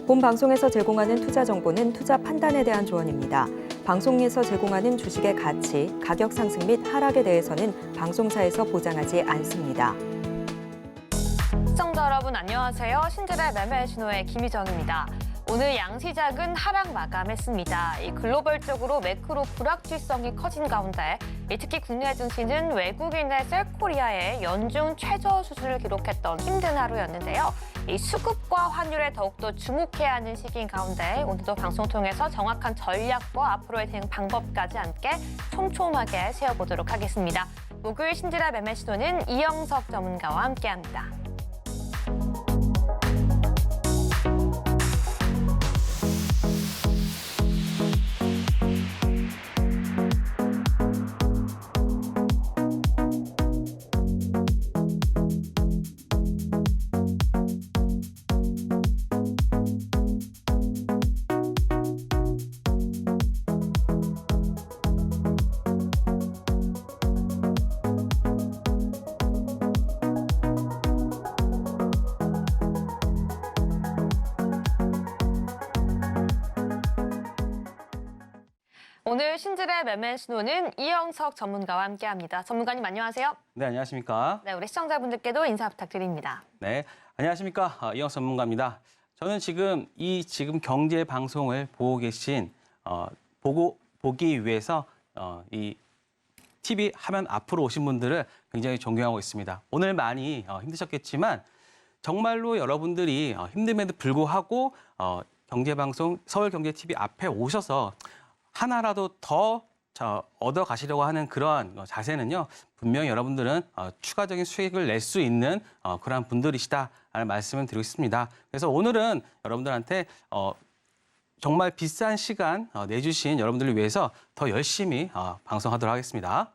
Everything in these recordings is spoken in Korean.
본 방송에서 제공하는 투자 정보는 투자 판단에 대한 조언입니다. 방송에서 제공하는 주식의 가치, 가격 상승 및 하락에 대해서는 방송사에서 보장하지 않습니다. 시청자 여러분 안녕하세요. 신들의 매매 신호의 김희정입니다. 오늘 양시장은 하락 마감했습니다. 이 글로벌적으로 매크로 불확실성이 커진 가운데 특히 국내 증시는 외국인의 셀코리아의 연중 최저 수준을 기록했던 힘든 하루였는데요. 이 수급과 환율에 더욱더 주목해야 하는 시기인 가운데 오늘도 방송 통해서 정확한 전략과 앞으로의 대응 방법까지 함께 촘촘하게 세워보도록 하겠습니다. 목요일 신들의 매매 신호는 이영석 전문가와 함께합니다. 오늘 신들의 매매 신호는 이영석 전문가와 함께합니다. 전문가님 안녕하세요. 네, 안녕하십니까. 네, 우리 시청자분들께도 인사 부탁드립니다. 네, 안녕하십니까. 이영석 전문가입니다. 저는 지금 경제 방송을 보고 계신 보기 위해서 이 TV 화면 앞으로 오신 분들을 굉장히 존경하고 있습니다. 오늘 많이 힘드셨겠지만 정말로 여러분들이 힘듦에도 불구하고 경제방송 서울경제TV 앞에 오셔서 하나라도 더 얻어 가시려고 하는 그러한 자세는요, 분명히 여러분들은 추가적인 수익을 낼 수 있는 그러한 분들이시다라는 말씀을 드리고 있습니다. 그래서 오늘은 여러분들한테 정말 비싼 시간 내주신 여러분들을 위해서 더 열심히 방송하도록 하겠습니다.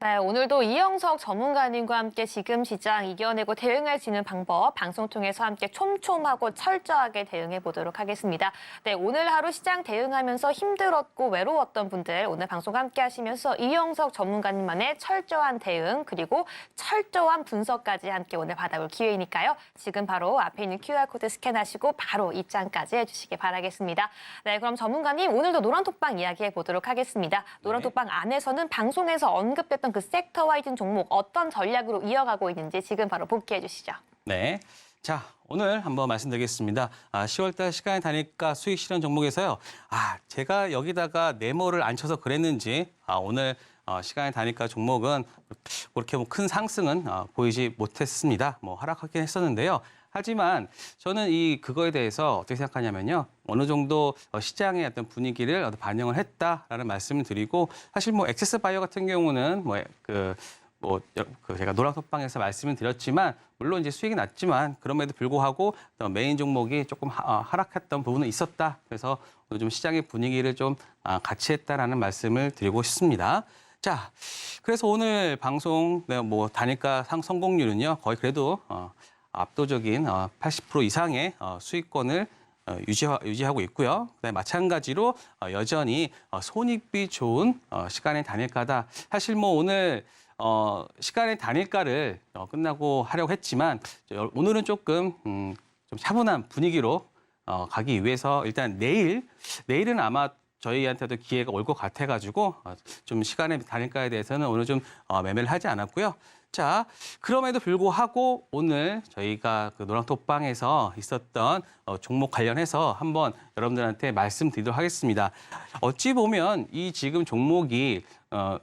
네, 오늘도 이영석 전문가님과 함께 지금 시장 이겨내고 대응할지는 방법 방송 통해서 함께 촘촘하고 철저하게 대응해 보도록 하겠습니다. 네, 오늘 하루 시장 대응하면서 힘들었고 외로웠던 분들 오늘 방송 함께 하시면서 이영석 전문가님만의 철저한 대응 그리고 철저한 분석까지 함께 오늘 받아볼 기회이니까요. 지금 바로 앞에 있는 QR코드 스캔하시고 바로 입장까지 해주시기 바라겠습니다. 네, 그럼 전문가님 오늘도 노란톡방 이야기해 보도록 하겠습니다. 노란톡방 안에서는 방송에서 언급됐던 그 섹터 와이즈 종목 어떤 전략으로 이어가고 있는지 지금 바로 복귀해 주시죠. 네. 자, 오늘 한번 말씀드리겠습니다. 10월달 시간에 다니까 수익 실현 종목에서요. 제가 여기다가 네모를 안 쳐서 그랬는지 오늘 시간에 다니까 종목은 그렇게 큰 상승은 보이지 못했습니다. 하락하긴 했었는데요. 하지만 저는 그거에 대해서 어떻게 생각하냐면요. 어느 정도 시장의 어떤 분위기를 반영을 했다라는 말씀을 드리고 사실 액세스 바이어 같은 경우는 제가 노란톡방에서 말씀을 드렸지만 물론 이제 수익이 났지만 그럼에도 불구하고 메인 종목이 조금 하락했던 부분은 있었다. 그래서 오늘 좀 시장의 분위기를 좀 같이 했다라는 말씀을 드리고 싶습니다. 자, 그래서 오늘 방송 단일가 성공률은요 거의 그래도 압도적인 80% 이상의 수익권을 유지하고 있고요. 그다음에 마찬가지로 여전히 손익비 좋은 시간의 단일가다. 사실 오늘 시간의 단일가를 끝나고 하려고 했지만 오늘은 조금 좀 차분한 분위기로 가기 위해서 일단 내일은 아마 저희한테도 기회가 올 것 같아가지고 좀 시간의 단일가에 대해서는 오늘 좀 매매를 하지 않았고요. 자, 그럼에도 불구하고 오늘 저희가 그 노랑톡방에서 있었던 종목 관련해서 한번 여러분들한테 말씀드리도록 하겠습니다. 어찌 보면 이 지금 종목이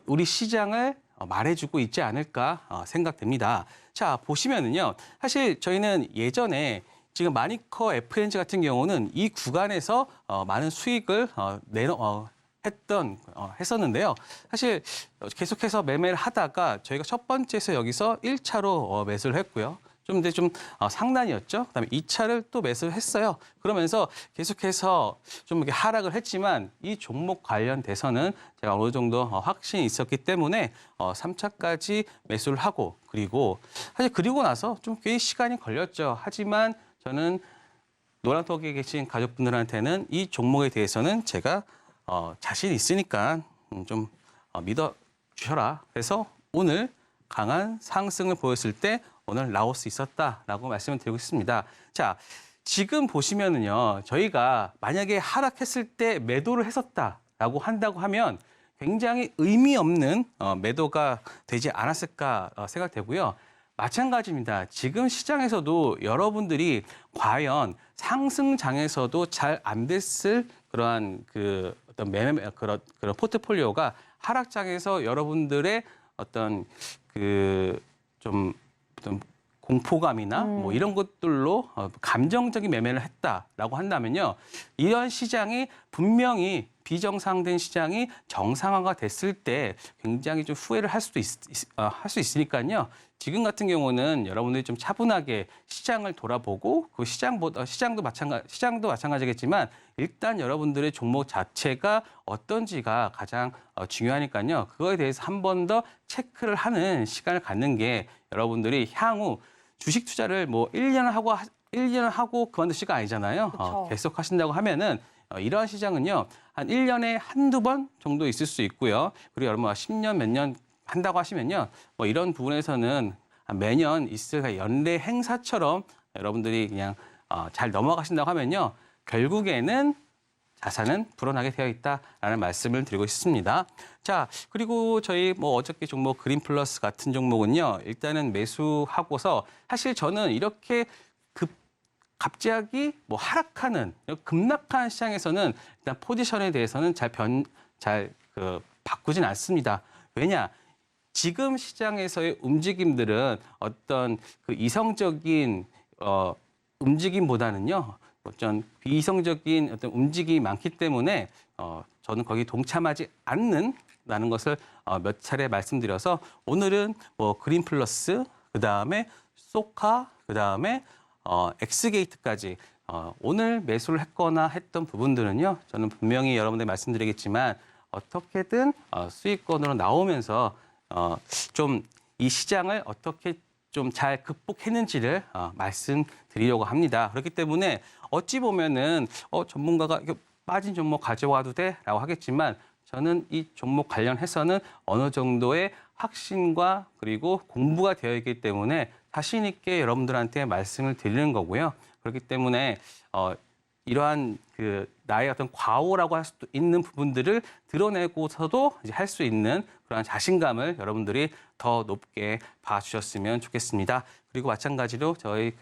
우리 시장을 말해주고 있지 않을까 생각됩니다. 자, 보시면은요. 사실 저희는 예전에 지금 마니커 FNG 같은 경우는 이 구간에서 많은 수익을 했었는데요. 사실 계속해서 매매를 하다가 저희가 첫 번째에서 여기서 1차로 매수를 했고요. 좀 상단이었죠. 그다음에 2차를 또 매수를 했어요. 그러면서 계속해서 좀 이렇게 하락을 했지만 이 종목 관련돼서는 제가 어느 정도 확신이 있었기 때문에 3차까지 매수를 하고 그리고 나서 좀 꽤 시간이 걸렸죠. 하지만 저는 노란톡에 계신 가족분들한테는 이 종목에 대해서는 제가 자신 있으니까 좀 믿어주셔라. 그래서 오늘 강한 상승을 보였을 때 오늘 나올 수 있었다라고 말씀을 드리고 있습니다. 자, 지금 보시면은요, 저희가 만약에 하락했을 때 매도를 했었다라고 한다고 하면 굉장히 의미 없는 매도가 되지 않았을까 생각되고요. 마찬가지입니다. 지금 시장에서도 여러분들이 과연 상승장에서도 잘 안 됐을 그러한 그 어떤 그런 포트폴리오가 하락장에서 여러분들의 어떤 그 좀 어떤 공포감이나 뭐 이런 것들로 감정적인 매매를 했다라고 한다면요. 이런 시장이 분명히 비정상된 시장이 정상화가 됐을 때 굉장히 좀 후회를 할 수 있으니까요. 지금 같은 경우는 여러분들이 좀 차분하게 시장을 돌아보고 그 시장도 마찬가지겠지만 일단 여러분들의 종목 자체가 어떤지가 가장 중요하니까요. 그거에 대해서 한 번 더 체크를 하는 시간을 갖는 게 여러분들이 향후 주식 투자를 뭐 1년 하고 그만둘 시가 아니잖아요. 계속 하신다고 하면은 이러한 시장은요. 한 1년에 한두 번 정도 있을 수 있고요. 그리고 여러분 10년 몇 년 한다고 하시면요. 뭐 이런 부분에서는 매년 있을 연례 행사처럼 여러분들이 그냥 잘 넘어가신다고 하면요. 결국에는 자산은 불어나게 되어 있다라는 말씀을 드리고 싶습니다. 자, 그리고 저희 뭐 어저께 종목 그린플러스 같은 종목은요. 일단은 매수하고서 사실 저는 이렇게 갑자기 뭐 하락하는 급락하는 시장에서는 일단 포지션에 대해서는 잘 바꾸진 않습니다. 왜냐? 지금 시장에서의 움직임들은 어떤 그 이성적인 움직임보다는요. 어떤 비이성적인 어떤 움직임이 많기 때문에 저는 거기 동참하지 않는다는 것을 몇 차례 말씀드려서 오늘은 뭐 그린플러스, 그다음에 소카, 그다음에 엑스게이트까지 오늘 매수를 했거나 했던 부분들은요. 저는 분명히 여러분들 말씀드리겠지만 어떻게든 수익권으로 나오면서 좀 이 시장을 어떻게 좀 잘 극복했는지를 말씀드리려고 합니다. 그렇기 때문에 어찌 보면은 전문가가 빠진 종목 가져와도 돼라고 하겠지만 저는 이 종목 관련해서는 어느 정도의 확신과 그리고 공부가 되어 있기 때문에 자신 있게 여러분들한테 말씀을 드리는 거고요. 그렇기 때문에 이러한 나의 어떤 과오라고 할 수도 있는 부분들을 드러내고서도 이제 할 수 있는 그런 자신감을 여러분들이 더 높게 봐주셨으면 좋겠습니다. 그리고 마찬가지로 저희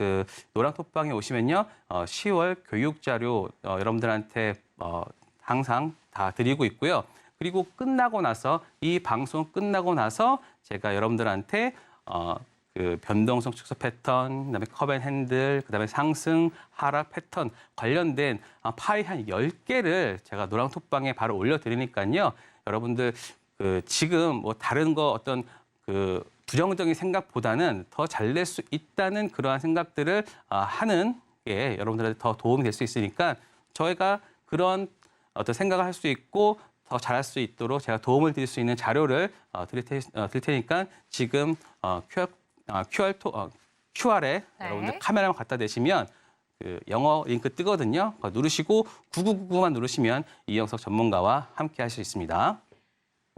노랑톡방에 오시면요, 10월 교육 자료 여러분들한테 항상 다 드리고 있고요. 그리고 끝나고 나서 이 방송 끝나고 나서 제가 여러분들한테 변동성 축소 패턴, 그다음에 컵앤핸들, 그다음에 상승, 하락 패턴 관련된 파일 한 10개를 제가 노랑톡방에 바로 올려드리니까요. 여러분들 지금 뭐 다른 거 어떤 부정적인 생각보다는 더 잘 낼 수 있다는 그러한 생각들을 하는 게 여러분들한테 더 도움이 될 수 있으니까 저희가 그런 어떤 생각을 할 수 있고 더 잘할 수 있도록 제가 도움을 드릴 수 있는 자료를 드릴 테니까 지금 QR에 네. 여러분들 카메라만 갖다 대시면 영어 링크 뜨거든요. 그거 누르시고 9999만 누르시면 이영석 전문가와 함께 할 수 있습니다.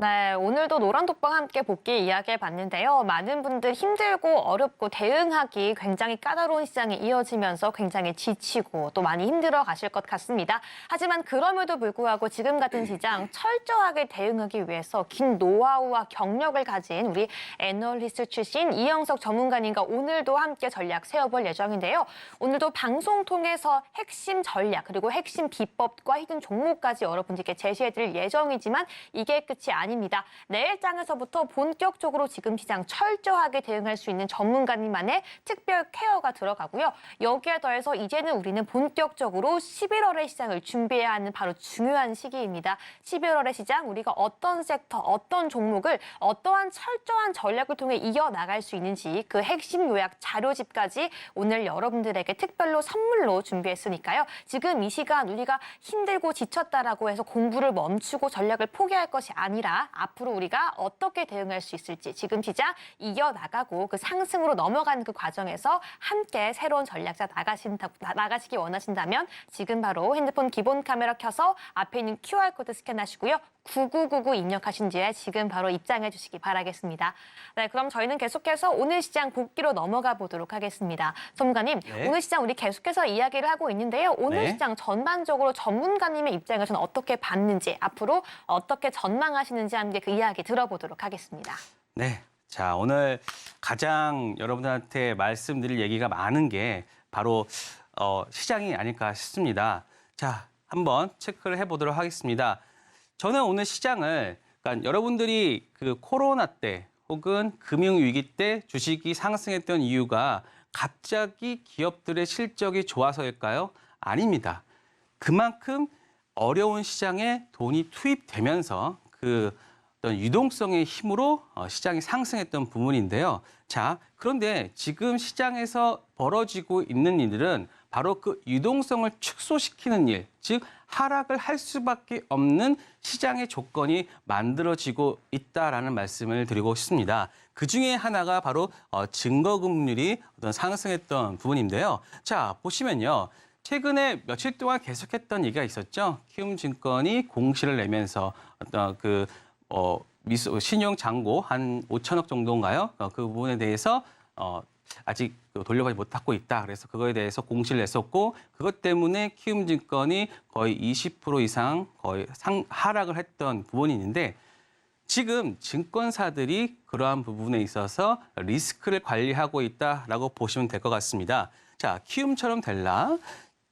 네, 오늘도 노란톡방 함께 복귀 이야기해봤는데요. 많은 분들 힘들고 어렵고 대응하기 굉장히 까다로운 시장이 이어지면서 굉장히 지치고 또 많이 힘들어 가실 것 같습니다. 하지만 그럼에도 불구하고 지금 같은 시장 철저하게 대응하기 위해서 긴 노하우와 경력을 가진 우리 애널리스트 출신 이영석 전문가님과 오늘도 함께 전략 세워볼 예정인데요. 오늘도 방송 통해서 핵심 전략 그리고 핵심 비법과 히든 종목까지 여러분들께 제시해드릴 예정이지만 이게 끝이 아닙니다. 내일 장에서부터 본격적으로 지금 시장 철저하게 대응할 수 있는 전문가님만의 특별 케어가 들어가고요. 여기에 더해서 이제는 우리는 본격적으로 11월의 시장을 준비해야 하는 바로 중요한 시기입니다. 11월의 시장 우리가 어떤 섹터, 어떤 종목을 어떠한 철저한 전략을 통해 이어나갈 수 있는지 그 핵심 요약 자료집까지 오늘 여러분들에게 특별로 선물로 준비했으니까요. 지금 이 시간 우리가 힘들고 지쳤다라고 해서 공부를 멈추고 전략을 포기할 것이 아니라 앞으로 우리가 어떻게 대응할 수 있을지 지금 시장 이겨나가고 그 상승으로 넘어가는 그 과정에서 함께 새로운 전략자 나가시기 원하신다면 지금 바로 핸드폰 기본 카메라 켜서 앞에 있는 QR코드 스캔하시고요. 9999 입력하신 뒤에 지금 바로 입장해 주시기 바라겠습니다. 네, 그럼 저희는 계속해서 오늘 시장 복귀로 넘어가 보도록 하겠습니다. 전문가님, 네. 오늘 시장 우리 계속해서 이야기를 하고 있는데요. 오늘 네. 시장 전반적으로 전문가님의 입장에서는 어떻게 봤는지, 앞으로 어떻게 전망하시는지 함께 그 이야기 들어보도록 하겠습니다. 네. 자, 오늘 가장 여러분들한테 말씀드릴 얘기가 많은 게 바로 시장이 아닐까 싶습니다. 자, 한번 체크를 해보도록 하겠습니다. 저는 오늘 시장을, 그러니까 여러분들이 그 코로나 때 혹은 금융위기 때 주식이 상승했던 이유가 갑자기 기업들의 실적이 좋아서일까요? 아닙니다. 그만큼 어려운 시장에 돈이 투입되면서 그 어떤 유동성의 힘으로 시장이 상승했던 부분인데요. 자, 그런데 지금 시장에서 벌어지고 있는 일들은 바로 그 유동성을 축소시키는 일, 즉 하락을 할 수밖에 없는 시장의 조건이 만들어지고 있다라는 말씀을 드리고 싶습니다. 그 중에 하나가 바로 증거금률이 어떤 상승했던 부분인데요. 자, 보시면요. 최근에 며칠 동안 계속했던 얘기가 있었죠. 키움증권이 공시를 내면서 어떤 신용 잔고 한 5천억 정도인가요? 그 부분에 대해서 아직 돌려받지 못하고 있다. 그래서 그거에 대해서 공시를 냈었고 그것 때문에 키움증권이 거의 20% 이상 거의 하락을 했던 부분이 있는데 지금 증권사들이 그러한 부분에 있어서 리스크를 관리하고 있다라고 보시면 될 것 같습니다. 자, 키움처럼 될라.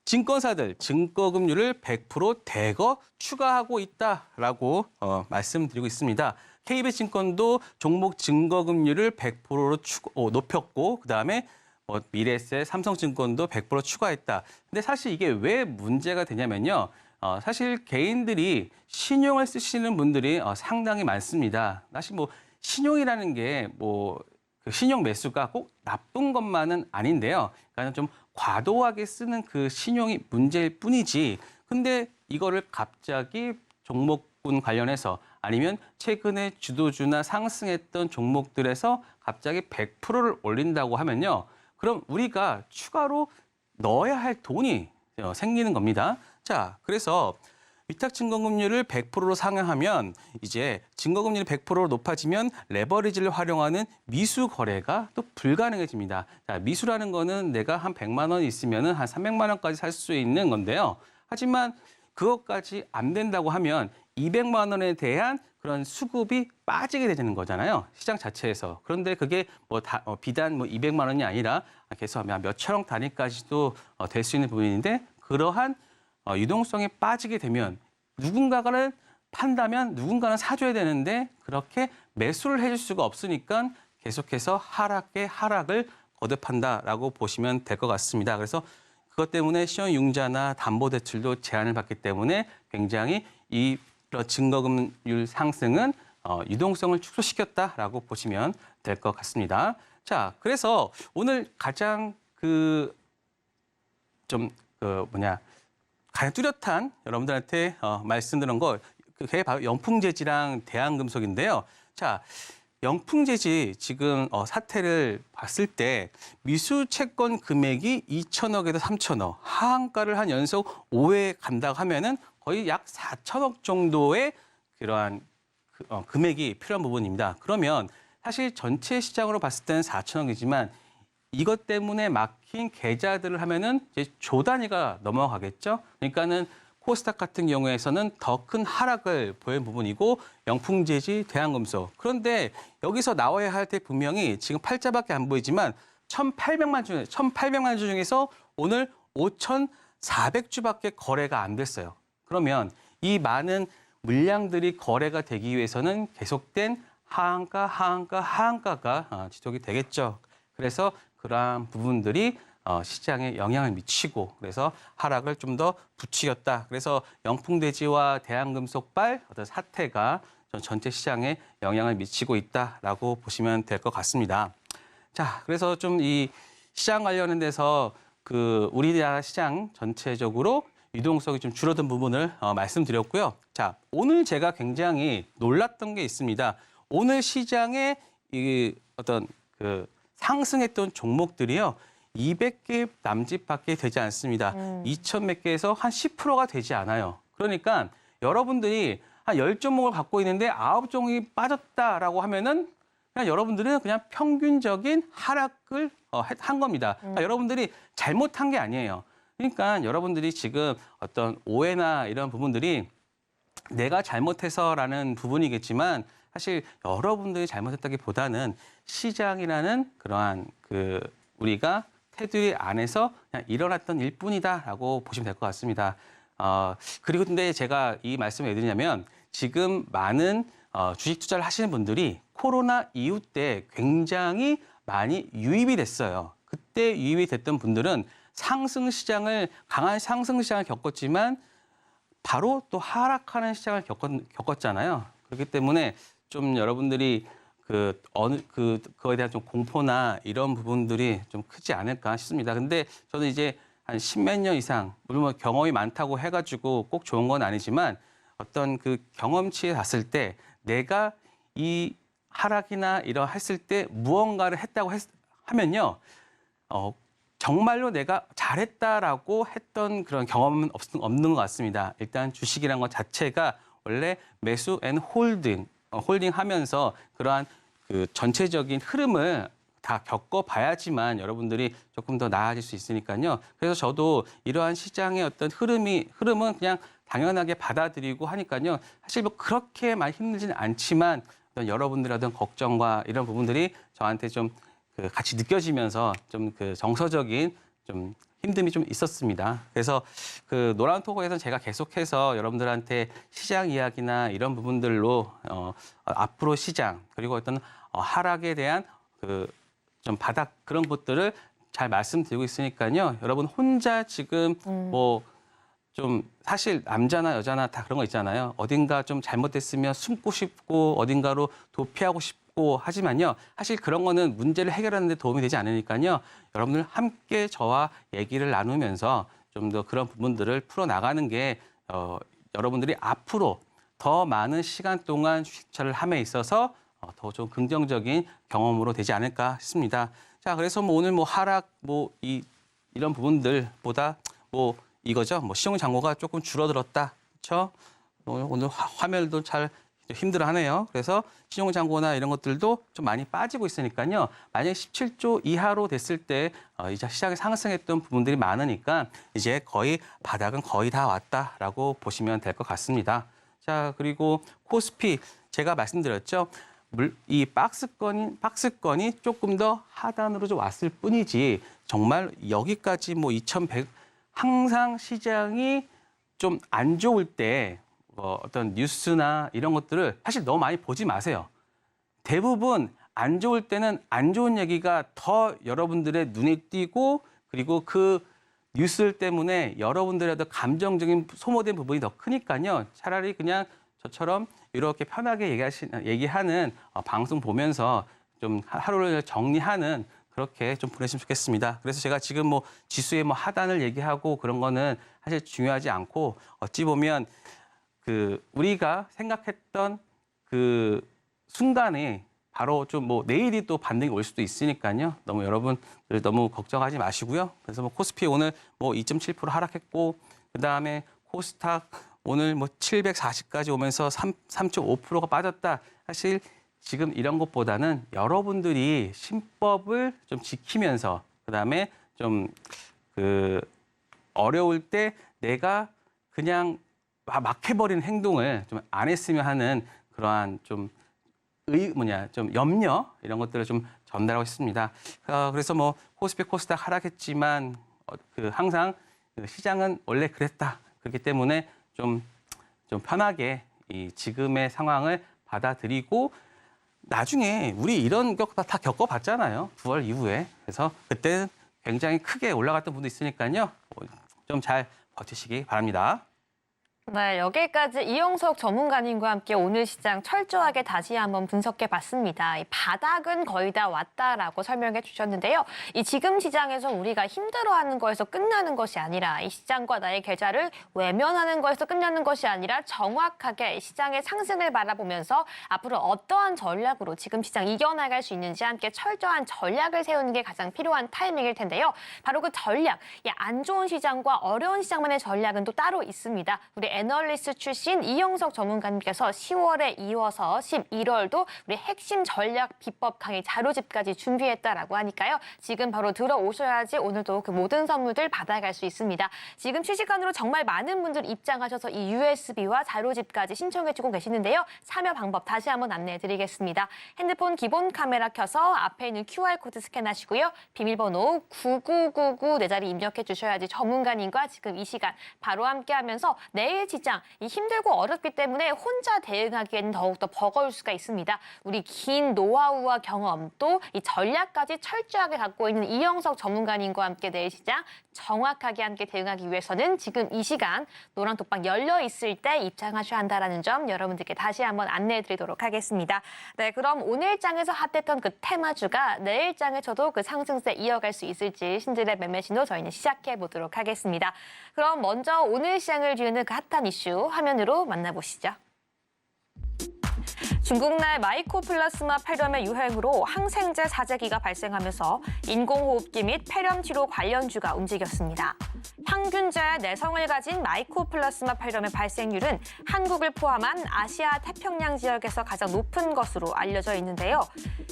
증권사들 증거금률을 100% 대거 추가하고 있다라고 말씀드리고 있습니다. KB증권도 종목 증거금률을 100%로 높였고 그다음에 미래에셋, 삼성증권도 100% 추가했다. 근데 사실 이게 왜 문제가 되냐면요. 사실 개인들이 신용을 쓰시는 분들이 상당히 많습니다. 사실 뭐 신용이라는 게 그 신용 매수가 꼭 나쁜 것만은 아닌데요. 그러니까 좀 과도하게 쓰는 그 신용이 문제일 뿐이지. 근데 이거를 갑자기 종목군 관련해서 아니면 최근에 주도주나 상승했던 종목들에서 갑자기 100%를 올린다고 하면요. 그럼 우리가 추가로 넣어야 할 돈이 생기는 겁니다. 자, 그래서 위탁증거금률을 100%로 상향하면 이제 증거금률이 100%로 높아지면 레버리지를 활용하는 미수 거래가 또 불가능해집니다. 자, 미수라는 거는 내가 한 100만 원 있으면 한 300만 원까지 살 수 있는 건데요. 하지만 그것까지 안 된다고 하면 200만 원에 대한 그런 수급이 빠지게 되는 거잖아요. 시장 자체에서. 그런데 그게 비단 200만 원이 아니라 계속 몇 천억 단위까지도 될 수 있는 부분인데 그러한 유동성이 빠지게 되면 누군가는 판다면 누군가는 사줘야 되는데 그렇게 매수를 해줄 수가 없으니까 계속해서 하락을 거듭한다라고 보시면 될 것 같습니다. 그래서 그것 때문에 신용융자나 담보대출도 제한을 받기 때문에 굉장히 이 증거금률 상승은 유동성을 축소시켰다라고 보시면 될 것 같습니다. 자, 그래서 오늘 가장 가장 뚜렷한 여러분들한테 말씀드린 거 그게 바로 영풍재지랑 대한금속인데요. 자, 영풍재지 지금 사태를 봤을 때 미수 채권 금액이 2천억에서 3천억, 하한가를 한 연속 5회 간다고 하면은 거의 약 4천억 정도의 그러한 금액이 필요한 부분입니다. 그러면 사실 전체 시장으로 봤을 때는 4천억이지만 이것 때문에 막힌 계좌들을 하면은 이제 조 단위가 넘어가겠죠. 그러니까는 코스닥 같은 경우에서는 더 큰 하락을 보인 부분이고 영풍재지, 대한금속. 그런데 여기서 나와야 할 때 분명히 지금 팔자밖에 안 보이지만 1,800만 주 중에서 오늘 5,400주밖에 거래가 안 됐어요. 그러면 이 많은 물량들이 거래가 되기 위해서는 계속된 하한가가 지속이 되겠죠. 그래서 그러한 부분들이 시장에 영향을 미치고 그래서 하락을 좀 더 부추겼다. 그래서 영풍대지와 대한금속발 어떤 사태가 전체 시장에 영향을 미치고 있다라고 보시면 될 것 같습니다. 자, 그래서 좀 이 시장 관련돼서 우리나라 시장 전체적으로 유동성이 좀 줄어든 부분을 말씀드렸고요. 자, 오늘 제가 굉장히 놀랐던 게 있습니다. 오늘 시장에 상승했던 종목들이요. 200개 남짓밖에 되지 않습니다. 2,000몇 개에서 한 10%가 되지 않아요. 그러니까 여러분들이 한 10종목을 갖고 있는데 9종이 빠졌다라고 하면은 그냥 여러분들은 그냥 평균적인 하락을 한 겁니다. 그러니까 여러분들이 잘못한 게 아니에요. 그러니까 여러분들이 지금 어떤 오해나 이런 부분들이 내가 잘못해서라는 부분이겠지만 사실 여러분들이 잘못했다기보다는 시장이라는 그러한 우리가 테두리 안에서 그냥 일어났던 일뿐이다라고 보시면 될 것 같습니다. 그리고 근데 제가 이 말씀을 왜 드리냐면 지금 많은 주식 투자를 하시는 분들이 코로나 이후 때 굉장히 많이 유입이 됐어요. 그때 유입이 됐던 분들은 강한 상승 시장을 겪었지만 바로 또 하락하는 시장을 겪었잖아요. 그렇기 때문에 좀 여러분들이 그거에 대한 좀 공포나 이런 부분들이 좀 크지 않을까 싶습니다. 근데 저는 이제 한 십몇 년 이상, 물론 뭐 경험이 많다고 해가지고 꼭 좋은 건 아니지만 어떤 그 경험치에 갔을 때 내가 이 하락이나 이런 했을 때 무언가를 했다고 하면요. 정말로 내가 잘했다라고 했던 그런 경험은 없는 것 같습니다. 일단 주식이라는 것 자체가 원래 매수 앤 홀딩 하면서 그러한 그 전체적인 흐름을 다 겪어봐야지만 여러분들이 조금 더 나아질 수 있으니까요. 그래서 저도 이러한 시장의 어떤 흐름은 그냥 당연하게 받아들이고 하니까요. 사실 뭐 그렇게 많이 힘들지는 않지만 어떤 여러분들의 어떤 걱정과 이런 부분들이 저한테 좀 같이 느껴지면서 좀 정서적인 좀 힘듦이 좀 있었습니다. 그래서 노란 토크에서는 제가 계속해서 여러분들한테 시장 이야기나 이런 부분들로 앞으로 시장 그리고 어떤 하락에 대한 좀 바닥 그런 것들을 잘 말씀드리고 있으니까요. 여러분 혼자 지금 뭐 좀 사실 남자나 여자나 다 그런 거 있잖아요. 어딘가 좀 잘못됐으면 숨고 싶고 어딘가로 도피하고 싶고 하지만요. 사실 그런 거는 문제를 해결하는 데 도움이 되지 않으니까요. 여러분들 함께 저와 얘기를 나누면서 좀 더 그런 부분들을 풀어나가는 게 여러분들이 앞으로 더 많은 시간 동안 주식 투자를 함에 있어서 더 좀 긍정적인 경험으로 되지 않을까 싶습니다. 자, 그래서 뭐 오늘 뭐 하락 이런 부분들보다 뭐 이거죠. 뭐 시용 잔고가 조금 줄어들었다. 그렇죠? 오늘 화면도 잘 힘들어하네요. 그래서 시용 잔고나 이런 것들도 좀 많이 빠지고 있으니까요. 만약에 17조 이하로 됐을 때 이제 시장에 상승했던 부분들이 많으니까 이제 거의 바닥은 거의 다 왔다라고 보시면 될 것 같습니다. 자, 그리고 코스피 제가 말씀드렸죠. 이 박스권이 조금 더 하단으로 좀 왔을 뿐이지 정말 여기까지 뭐 2100 항상 시장이 좀 안 좋을 때 어떤 뉴스나 이런 것들을 사실 너무 많이 보지 마세요. 대부분 안 좋을 때는 안 좋은 얘기가 더 여러분들의 눈에 띄고 그리고 그 뉴스 때문에 여러분들의 어떤 감정적인 소모된 부분이 더 크니까요. 차라리 그냥 저처럼 이렇게 편하게 얘기하는 방송 보면서 좀 하루를 정리하는 그렇게 좀 보내시면 좋겠습니다. 그래서 제가 지금 뭐 지수의 뭐 하단을 얘기하고 그런 거는 사실 중요하지 않고 어찌 보면 우리가 생각했던 그 순간에 바로 좀 뭐 내일이 또 반등이 올 수도 있으니까요. 너무 여러분들 너무 걱정하지 마시고요. 그래서 뭐 코스피 오늘 뭐 2.7% 하락했고 그다음에 코스닥 오늘 뭐 740까지 오면서 3.5%가 빠졌다. 사실 지금 이런 것보다는 여러분들이 신법을 좀 지키면서 그다음에 좀 어려울 때 내가 그냥 막 해버리는 행동을 좀 안 했으면 하는 그러한 좀 염려 이런 것들을 좀 전달하고 있습니다. 그래서 뭐 코스피 코스닥 하락했지만 항상 시장은 원래 그랬다. 그렇기 때문에 좀 편하게 이 지금의 상황을 받아들이고 나중에 우리 이런 것 다 겪어봤잖아요. 9월 이후에. 그래서 그때는 굉장히 크게 올라갔던 분도 있으니까요. 좀 잘 버티시기 바랍니다. 네, 여기까지 이영석 전문가님과 함께 오늘 시장 철저하게 다시 한번 분석해봤습니다. 이 바닥은 거의 다 왔다라고 설명해 주셨는데요. 이 지금 시장에서 우리가 힘들어하는 거에서 끝나는 것이 아니라 이 시장과 나의 계좌를 외면하는 거에서 끝나는 것이 아니라 정확하게 시장의 상승을 바라보면서 앞으로 어떠한 전략으로 지금 시장 이겨나갈 수 있는지 함께 철저한 전략을 세우는 게 가장 필요한 타이밍일 텐데요. 바로 그 전략, 안 좋은 시장과 어려운 시장만의 전략은 또 따로 있습니다. 우리 애널리스트 출신 이영석 전문가님께서 10월에 이어서 11월도 우리 핵심 전략 비법 강의 자료집까지 준비했다라고 하니까요. 지금 바로 들어오셔야지 오늘도 그 모든 선물들 받아갈 수 있습니다. 지금 실시간으로 정말 많은 분들 입장하셔서 이 USB와 자료집까지 신청해주고 계시는데요. 참여 방법 다시 한번 안내해드리겠습니다. 핸드폰 기본 카메라 켜서 앞에 있는 QR코드 스캔하시고요. 비밀번호 9999 네 자리 입력해 주셔야지 전문가님과 지금 이 시간 바로 함께하면서 내일 직장 이 힘들고 어렵기 때문에 혼자 대응하기에는 더욱더 버거울 수가 있습니다. 우리 긴 노하우와 경험 또 이 전략까지 철저하게 갖고 있는 이영석 전문가님과 함께 내일 시장 정확하게 함께 대응하기 위해서는 지금 이 시간 노란 톡방 열려 있을 때 입장하셔야 한다는 점 여러분들께 다시 한번 안내해드리도록 하겠습니다. 네, 그럼 오늘 장에서 핫했던 그 테마주가 내일 장에서도 그 상승세 이어갈 수 있을지 신들의 매매 신호 저희는 시작해 보도록 하겠습니다. 그럼 먼저 오늘 시장을 뒤우는 그 핫한 이슈 화면으로 만나보시죠. 중국내 마이코플라스마 폐렴의 유행으로 항생제 사재기가 발생하면서 인공호흡기 및 폐렴 치료 관련주가 움직였습니다. 항균제의 내성을 가진 마이코플라스마 폐렴의 발생률은 한국을 포함한 아시아 태평양 지역에서 가장 높은 것으로 알려져 있는데요.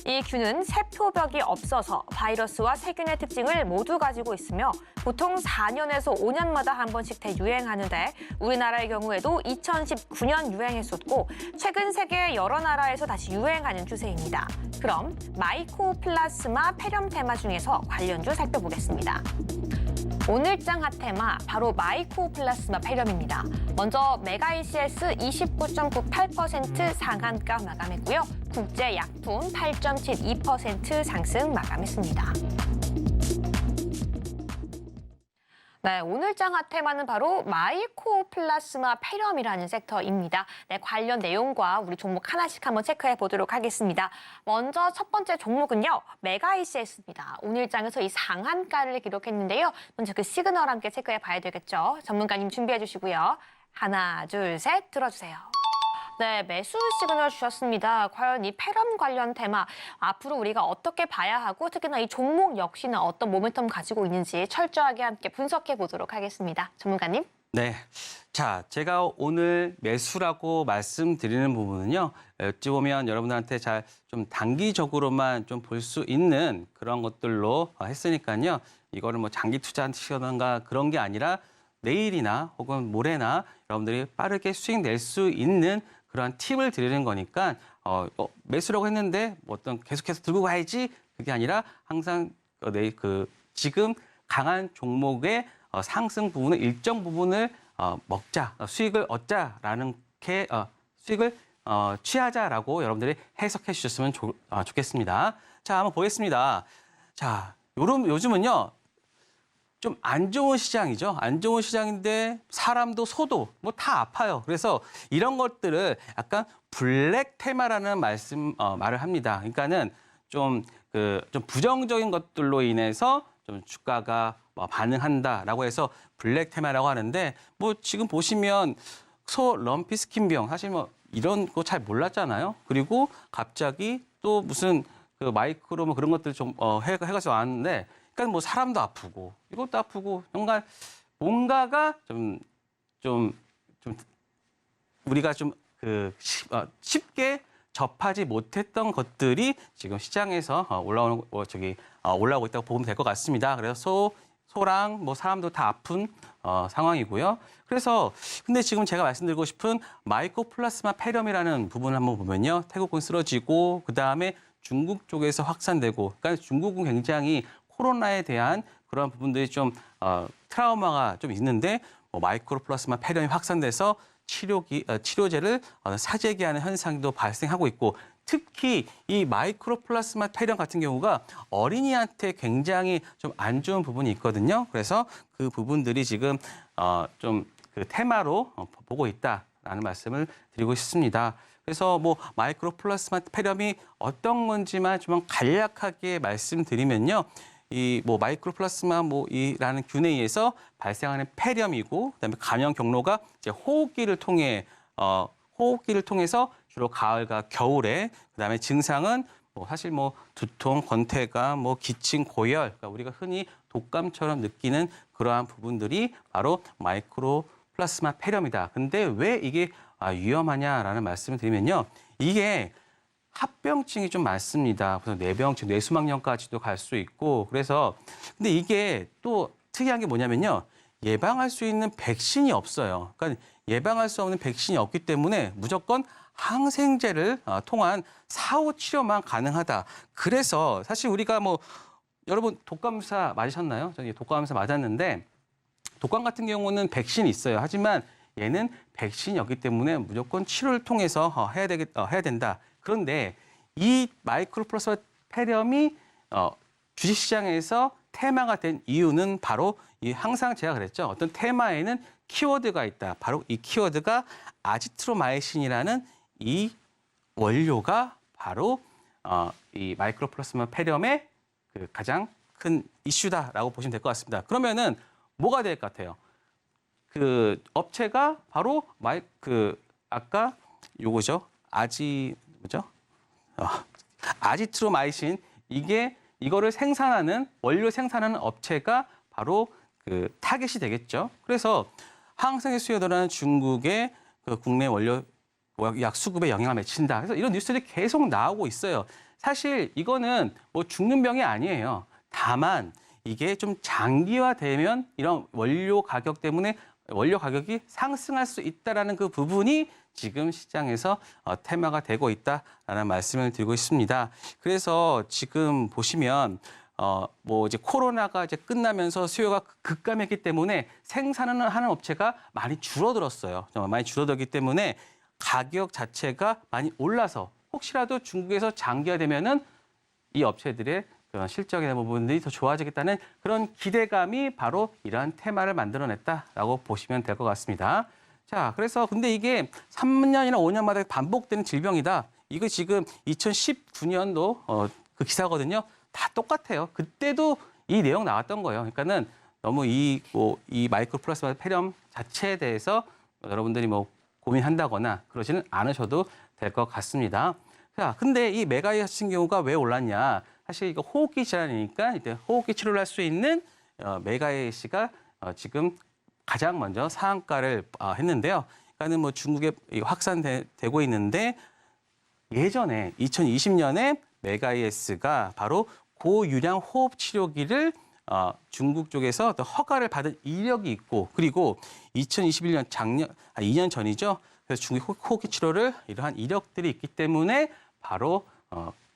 이 균은 세포벽이 없어서 바이러스와 세균의 특징을 모두 가지고 있으며 보통 4년에서 5년마다 한 번씩 대유행하는데 우리나라의 경우에도 2019년 유행했었고 최근 세계 여러 나라에서 다시 유행하는 추세입니다. 그럼 마이코플라스마 폐렴 테마 중에서 관련주 살펴보겠습니다. 오늘장 핫테마 바로 마이코플라스마 폐렴입니다. 먼저 메가 ECS 29.98% 상한가 마감했고요. 국제 약품 8.72% 상승 마감했습니다. 네, 오늘장 핫테마는 바로 마이코플라스마 폐렴이라는 섹터입니다. 네, 관련 내용과 우리 종목 하나씩 한번 체크해 보도록 하겠습니다. 먼저 첫 번째 종목은요, 메가 ECS입니다. 오늘장에서 이 상한가를 기록했는데요. 먼저 그 시그널 함께 체크해 봐야 되겠죠. 전문가님 준비해 주시고요. 하나, 둘, 셋 들어주세요. 네, 매수 시그널 주셨습니다. 과연 이 폐렴 관련 테마 앞으로 우리가 어떻게 봐야 하고 특히나 이 종목 역시나 어떤 모멘텀 가지고 있는지 철저하게 함께 분석해 보도록 하겠습니다. 전문가님. 네. 자, 제가 오늘 매수라고 말씀드리는 부분은요. 어찌 보면 여러분들한테 잘 좀 단기적으로만 좀 볼 수 있는 그런 것들로 했으니까요. 이거를 뭐 장기 투자하시던가 그런 게 아니라 내일이나 혹은 모레나 여러분들이 빠르게 수익 낼 수 있는 그런 팁을 드리는 거니까 매수라고 했는데 뭐 어떤 계속해서 들고 가야지 그게 아니라 항상 지금 강한 종목의 상승 부분을 일정 부분을 먹자 수익을 얻자라는 수익을 취하자라고 여러분들이 해석해 주셨으면 좋겠습니다. 자, 한번 보겠습니다. 자, 요즘은요. 좀 안 좋은 시장이죠. 안 좋은 시장인데 사람도 소도 뭐 다 아파요. 그래서 이런 것들을 약간 블랙 테마라는 말을 합니다. 그러니까는 좀 부정적인 것들로 인해서 좀 주가가 반응한다라고 해서 블랙 테마라고 하는데 뭐 지금 보시면 소 럼피 스킨병 사실 뭐 이런 거 잘 몰랐잖아요. 그리고 갑자기 또 무슨 그 마이크로 뭐 그런 것들 좀 해가지고 왔는데 그러니까 뭐 사람도 아프고 이것도 아프고 뭔가가 좀 우리가 좀 쉽게 접하지 못했던 것들이 지금 시장에서 올라오고 있다고 보면 될 것 같습니다. 그래서 소랑 뭐 사람도 다 아픈 상황이고요. 그래서 근데 지금 제가 말씀드리고 싶은 마이코플라스마 폐렴이라는 부분을 한번 보면요. 태국은 쓰러지고 그다음에 중국 쪽에서 확산되고 그러니까 중국은 굉장히 코로나에 대한 그런 부분들이 좀 트라우마가 좀 있는데 마이코플라스마 폐렴이 확산돼서 치료제를 사재기하는 현상도 발생하고 있고 특히 이 마이크로플라스마 폐렴 같은 경우가 어린이한테 굉장히 좀 안 좋은 부분이 있거든요. 그래서 그 부분들이 지금 좀 그 테마로 보고 있다라는 말씀을 드리고 싶습니다. 그래서 뭐 마이크로플라스마 폐렴이 어떤 건지만 좀 간략하게 말씀드리면요. 이 뭐 마이크로플라스마 이라는 균에 의해서 발생하는 폐렴이고 그다음에 감염 경로가 이제 호흡기를 통해서 주로 가을과 겨울에 그다음에 증상은 사실 두통, 권태감, 기침, 고열, 그러니까 우리가 흔히 독감처럼 느끼는 그러한 부분들이 바로 플라스마 폐렴이다. 근데 왜 이게 위험하냐라는 말씀을 드리면요. 이게 합병증이 좀 많습니다. 그래서 뇌병증, 뇌수막염까지도 갈 수 있고 그래서 근데 이게 또 특이한 게 뭐냐면요. 예방할 수 있는 백신이 없어요. 그러니까 예방할 수 없는 백신이 없기 때문에 무조건 항생제를 통한 사후 치료만 가능하다. 그래서 사실 우리가 뭐 여러분 독감사 맞으셨나요? 저는 독감사 맞았는데 독감 같은 경우는 백신이 있어요. 하지만 얘는 백신이 없기 때문에 무조건 치료를 통해서 해야 된다. 그런데 이 마이크로플라스마 폐렴이 주식시장에서 테마가 된 이유는 바로 이 항상 제가 그랬죠. 어떤 테마에는 키워드가 있다. 바로 이 키워드가 아지트로마이신이라는 이 원료가 바로 이 마이크로플라스마 폐렴의 그 가장 큰 이슈다라고 보시면 될 것 같습니다. 그러면은 뭐가 될 것 같아요? 그 업체가 바로 아까 요거죠. 아지트로마이신 이거를 생산하는 원료 생산하는 업체가 바로 그 타겟이 되겠죠. 그래서 항생제 수요에 늘어나는 중국의 그 국내 원료 약 수급에 영향을 미친다. 그래서 이런 뉴스들이 계속 나오고 있어요. 사실 이거는 뭐 죽는 병이 아니에요. 다만 이게 좀 장기화되면 이런 원료 가격 때문에 원료 가격이 상승할 수 있다라는 그 부분이 지금 시장에서 테마가 되고 있다라는 말씀을 드리고 있습니다. 그래서 지금 보시면 뭐 이제 코로나가 이제 끝나면서 수요가 급감했기 때문에 생산을 하는 업체가 많이 줄어들었어요. 정말 많이 줄어들기 때문에 가격 자체가 많이 올라서 혹시라도 중국에서 장기화되면은 이 업체들의 그런 실적이나 부분들이 더 좋아지겠다는 그런 기대감이 바로 이러한 테마를 만들어냈다라고 보시면 될 것 같습니다. 자, 그래서 근데 이게 3년이나 5년마다 반복되는 질병이다. 이거 지금 2019년도 그 기사거든요. 다 똑같아요. 그때도 이 내용 나왔던 거예요. 그러니까는 너무 이 마이크로플라스마 폐렴 자체에 대해서 여러분들이 뭐 고민한다거나 그러지는 않으셔도 될 것 같습니다. 자, 근데 이 메가이 같은 경우가 왜 올랐냐? 사실 이거 호흡기 질환이니까 이제 호흡기 치료를 할 수 있는 메가이 씨가 지금 가장 먼저 상한가를 했는데요. 그러니까는 뭐 중국에 확산되고 있는데 예전에 2020년에 메가이에스가 바로 고유량 호흡 치료기를 중국 쪽에서 또 허가를 받은 이력이 있고 그리고 2021년 2년 전이죠. 그래서 중국 호흡기 치료를 이러한 이력들이 있기 때문에 바로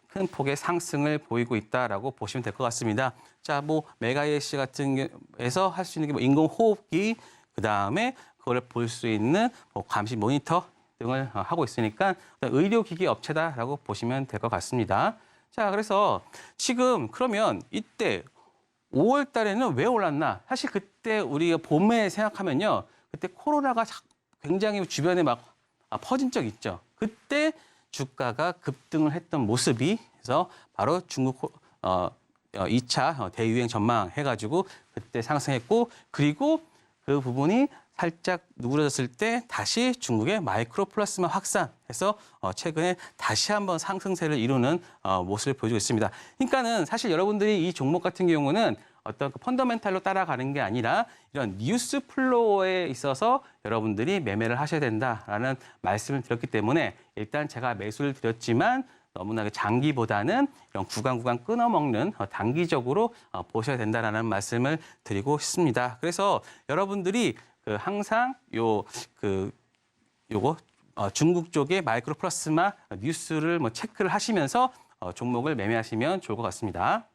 큰 폭의 상승을 보이고 있다라고 보시면 될 것 같습니다. 자, 뭐 메가이에스 같은 경우에서 할 수 있는 게 뭐 인공호흡기, 그 다음에 그걸 볼 수 있는 뭐 감시 모니터 등을 하고 있으니까 의료기기 업체다라고 보시면 될 것 같습니다. 자, 그래서 지금 그러면 이때 5월 달에는 왜 올랐나? 사실 그때 우리가 봄에 생각하면요. 그때 코로나가 굉장히 주변에 막 퍼진 적 있죠. 그때 주가가 급등을 했던 모습이 그래서 바로 중국 2차 대유행 전망해가지고 그때 상승했고 그리고 그 부분이 살짝 누그러졌을 때 다시 중국의 마이크로플라스마 확산해서 최근에 다시 한번 상승세를 이루는 모습을 보여주고 있습니다. 그러니까는 사실 여러분들이 이 종목 같은 경우는 어떤 그 펀더멘탈로 따라가는 게 아니라 이런 뉴스 플로어에 있어서 여러분들이 매매를 하셔야 된다라는 말씀을 드렸기 때문에 일단 제가 매수를 드렸지만 너무나 장기보다는 이런 구간 끊어먹는 단기적으로 보셔야 된다라는 말씀을 드리고 싶습니다. 그래서 여러분들이 항상 요거 중국 쪽의 마이크로플라스마 뉴스를 뭐 체크를 하시면서 종목을 매매하시면 좋을 것 같습니다.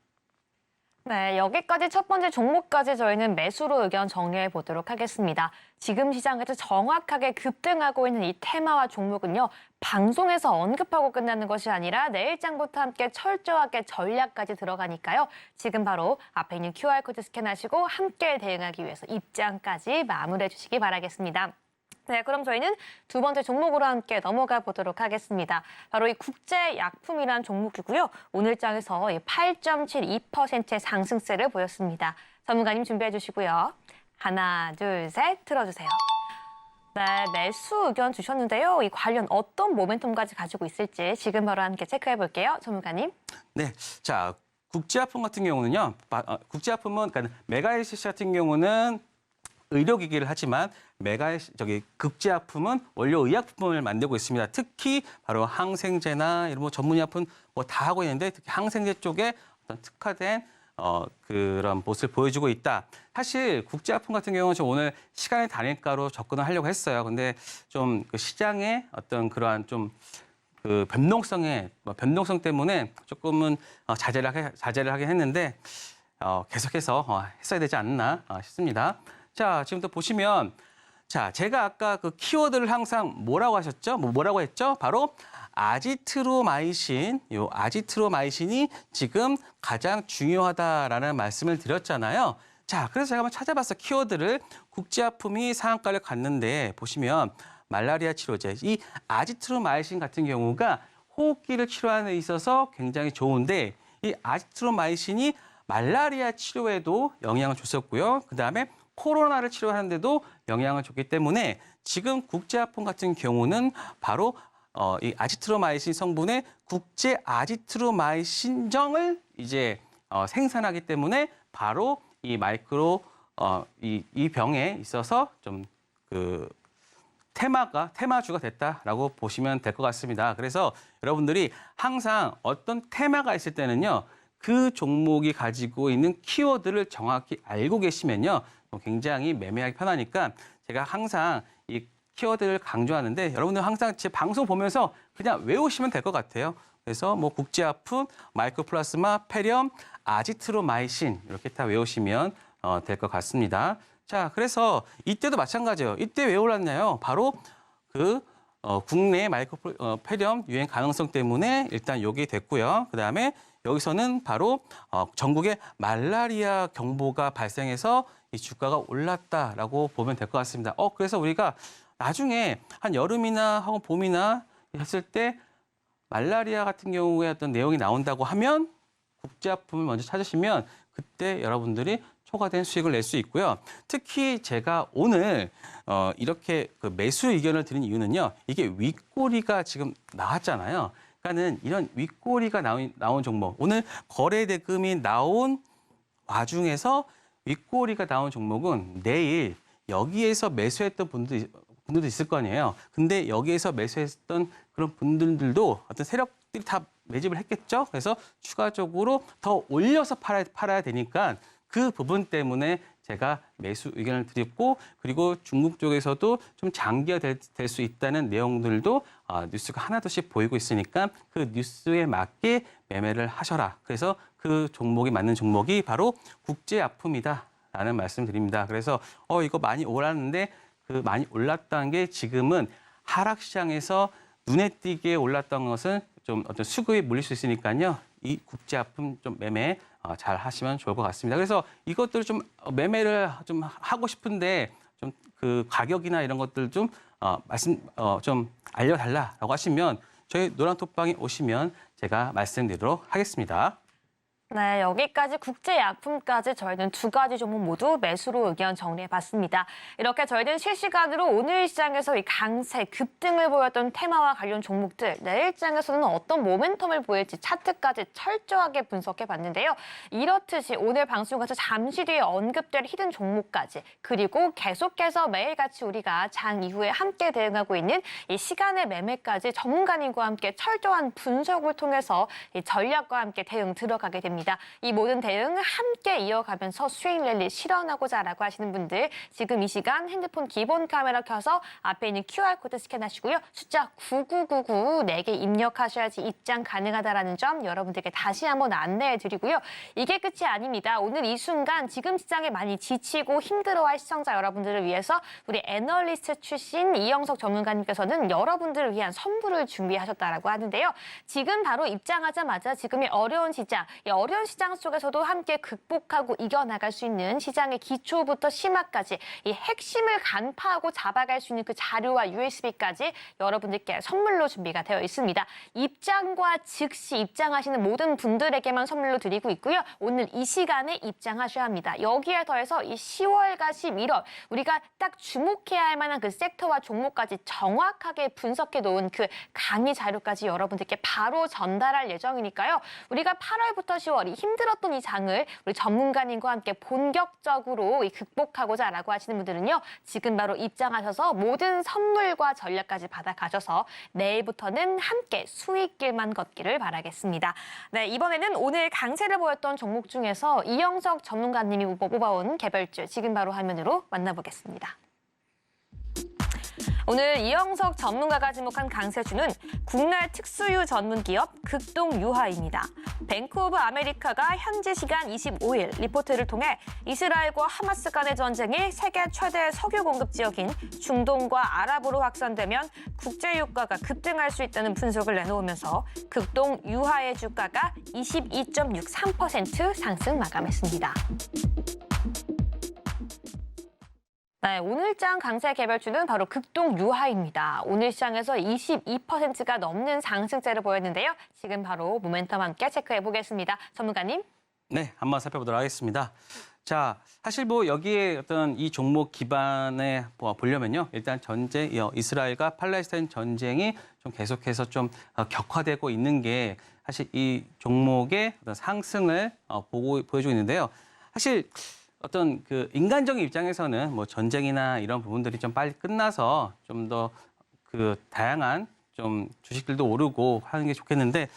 네, 여기까지 첫 번째 종목까지 저희는 매수로 의견 정리해 보도록 하겠습니다. 지금 시장에서 정확하게 급등하고 있는 이 테마와 종목은요. 방송에서 언급하고 끝나는 것이 아니라 내일장부터 함께 철저하게 전략까지 들어가니까요. 지금 바로 앞에 있는 QR코드 스캔하시고 함께 대응하기 위해서 입장까지 마무리해 주시기 바라겠습니다. 네, 그럼 저희는 두 번째 종목으로 함께 넘어가 보도록 하겠습니다. 바로 이 국제약품이라는 종목이고요. 오늘장에서 8.72%의 상승세를 보였습니다. 전문가님 준비해 주시고요. 하나, 둘, 셋 틀어주세요. 네, 매수 의견 주셨는데요. 이 관련 어떤 모멘텀까지 가지고 있을지 지금 바로 함께 체크해 볼게요. 전문가님. 네, 자 국제약품 같은 경우는요. 국제약품은 그러니까 메가이시스 같은 경우는 의료기기를 하지만 극제약품은 원료 의약품을 만들고 있습니다. 특히 바로 항생제나 이런 뭐 전문의약품 뭐 다 하고 있는데 특히 항생제 쪽에 어떤 특화된 그런 모습을 보여주고 있다. 사실 국제약품 같은 경우는 좀 오늘 시간의 단일가로 접근을 하려고 했어요. 근데 좀 그 시장의 어떤 그러한 좀 그 변동성 때문에 조금은 자제를 하긴 했는데 계속해서 했어야 되지 않나 싶습니다. 자, 지금부터 보시면 자, 제가 아까 그 키워드를 항상 뭐라고 하셨죠? 뭐라고 했죠? 바로 아지트로마이신, 요 아지트로마이신이 지금 가장 중요하다라는 말씀을 드렸잖아요. 자, 그래서 제가 한번 찾아봤어. 키워드를 국제약품이 상한가를 갔는데 보시면 말라리아 치료제, 이 아지트로마이신 같은 경우가 호흡기를 치료하는 데 있어서 굉장히 좋은데 이 아지트로마이신이 말라리아 치료에도 영향을 줬었고요. 그다음에 코로나를 치료하는 데도 영향을 줬기 때문에 지금 국제약품 같은 경우는 바로 이 아지트로마이신 성분의 국제 아지트로마이신정을 이제 생산하기 때문에 바로 이 이 병에 있어서 좀 그 테마주가 됐다라고 보시면 될 것 같습니다. 그래서 여러분들이 항상 어떤 테마가 있을 때는요, 그 종목이 가지고 있는 키워드를 정확히 알고 계시면요, 굉장히 매매하기 편하니까 제가 항상 이 키워드를 강조하는데 여러분들 항상 제 방송 보면서 그냥 외우시면 될 것 같아요. 그래서 뭐 국제약품, 마이크로플라스마, 페렴, 아지트로마이신 이렇게 다 외우시면 될 것 같습니다. 자, 그래서 이때도 마찬가지예요. 이때 왜 올랐나요? 바로 그 국내 페렴 유행 가능성 때문에 일단 요게 됐고요. 그다음에 여기서는 바로 전국에 말라리아 경보가 발생해서 이 주가가 올랐다라고 보면 될 것 같습니다. 그래서 우리가 나중에 한 여름이나 혹은 봄이나 했을 때 말라리아 같은 경우에 어떤 내용이 나온다고 하면 국제약품을 먼저 찾으시면 그때 여러분들이 초과된 수익을 낼 수 있고요. 특히 제가 오늘 이렇게 그 매수 의견을 드린 이유는요. 이게 윗꼬리가 지금 나왔잖아요. 그러니까는 이런 윗꼬리가 나온 종목, 오늘 거래 대금이 나온 와중에서 윗꼬리가 나온 종목은 내일 여기에서 매수했던 분들도 있을 거 아니에요. 근데 여기에서 매수했던 그런 분들도 어떤 세력들이 다 매집을 했겠죠. 그래서 추가적으로 더 올려서 팔아야 되니까 그 부분 때문에 제가 매수 의견을 드렸고, 그리고 중국 쪽에서도 좀 장기화 될 수 있다는 내용들도 뉴스가 하나둘씩 보이고 있으니까 그 뉴스에 맞게 매매를 하셔라. 그래서 그 종목이 맞는 종목이 바로 국제약품이다라는 말씀드립니다. 그래서 이거 많이 올랐는데 그 많이 올랐다는 게 지금은 하락시장에서 눈에 띄게 올랐던 것은 좀 어떤 수급에 물릴 수 있으니까요. 이 국제약품 좀 매매 잘 하시면 좋을 것 같습니다. 그래서 이것들을 좀 매매를 좀 하고 싶은데 좀 그 가격이나 이런 것들 좀 좀 알려달라라고 하시면 저희 노란톡방에 오시면 제가 말씀드리도록 하겠습니다. 네, 여기까지 국제약품까지 저희는 두 가지 종목 모두 매수로 의견 정리해봤습니다. 이렇게 저희는 실시간으로 오늘 시장에서 이 강세, 급등을 보였던 테마와 관련 종목들, 내일 시장에서는 어떤 모멘텀을 보일지 차트까지 철저하게 분석해봤는데요. 이렇듯이 오늘 방송에서 잠시 뒤에 언급될 히든 종목까지, 그리고 계속해서 매일같이 우리가 장 이후에 함께 대응하고 있는 이 시간의 매매까지 전문가님과 함께 철저한 분석을 통해서 이 전략과 함께 대응 들어가게 됩니다. 이 모든 대응 함께 이어가면서 수익 랠리 실현하고자라고 하시는 분들 지금 이 시간 핸드폰 기본 카메라 켜서 앞에 있는 QR코드 스캔하시고요. 숫자 9999 4개 입력하셔야지 입장 가능하다라는 점 여러분들께 다시 한번 안내해드리고요. 이게 끝이 아닙니다. 오늘 이 순간 지금 시장에 많이 지치고 힘들어할 시청자 여러분들을 위해서 우리 애널리스트 출신 이영석 전문가님께서는 여러분들을 위한 선물을 준비하셨다라고 하는데요. 지금 바로 입장하자마자 지금의 어려운 시장, 어려운 시장 속에서도 함께 극복하고 이겨나갈 수 있는 시장의 기초부터 심화까지 이 핵심을 간파하고 잡아갈 수 있는 그 자료와 USB까지 여러분들께 선물로 준비가 되어 있습니다. 입장과 즉시 입장하시는 모든 분들에게만 선물로 드리고 있고요. 오늘 이 시간에 입장하셔야 합니다. 여기에 더해서 이 10월과 11월 우리가 딱 주목해야 할 만한 그 섹터와 종목까지 정확하게 분석해 놓은 그 강의 자료까지 여러분들께 바로 전달할 예정이니까요. 우리가 8월부터 10월 3개월이 힘들었던 이 장을 우리 전문가님과 함께 본격적으로 극복하고자라고 하시는 분들은요. 지금 바로 입장하셔서 모든 선물과 전략까지 받아가셔서 내일부터는 함께 수익길만 걷기를 바라겠습니다. 네, 이번에는 오늘 강세를 보였던 종목 중에서 이영석 전문가님이 뽑아온 개별주 지금 바로 화면으로 만나보겠습니다. 오늘 이영석 전문가가 지목한 강세주는 국내 특수유 전문 기업 극동유화입니다. 뱅크 오브 아메리카가 현지 시간 25일 리포트를 통해 이스라엘과 하마스 간의 전쟁이 세계 최대 석유 공급 지역인 중동과 아랍으로 확산되면 국제유가가 급등할 수 있다는 분석을 내놓으면서 극동유화의 주가가 22.63% 상승 마감했습니다. 네, 오늘장 강세 개별주는 바로 극동유화입니다. 오늘 시장에서 22%가 넘는 상승세를 보였는데요. 지금 바로 모멘텀 함께 체크해 보겠습니다. 전문가님. 네, 한번 살펴보도록 하겠습니다. 자, 사실 뭐 여기에 어떤 이 종목 기반에 보려면요. 일단 전쟁, 이스라엘과 팔레스타인 전쟁이 좀 계속해서 좀 격화되고 있는 게 사실 이 종목의 어떤 상승을 보여주고 있는데요. 사실 어떤 그 인간적인 입장에서는 뭐 전쟁이나 이런 부분들이 좀 빨리 끝나서 좀 더 그 다양한 좀 주식들도 오르고 하는 게 좋겠는데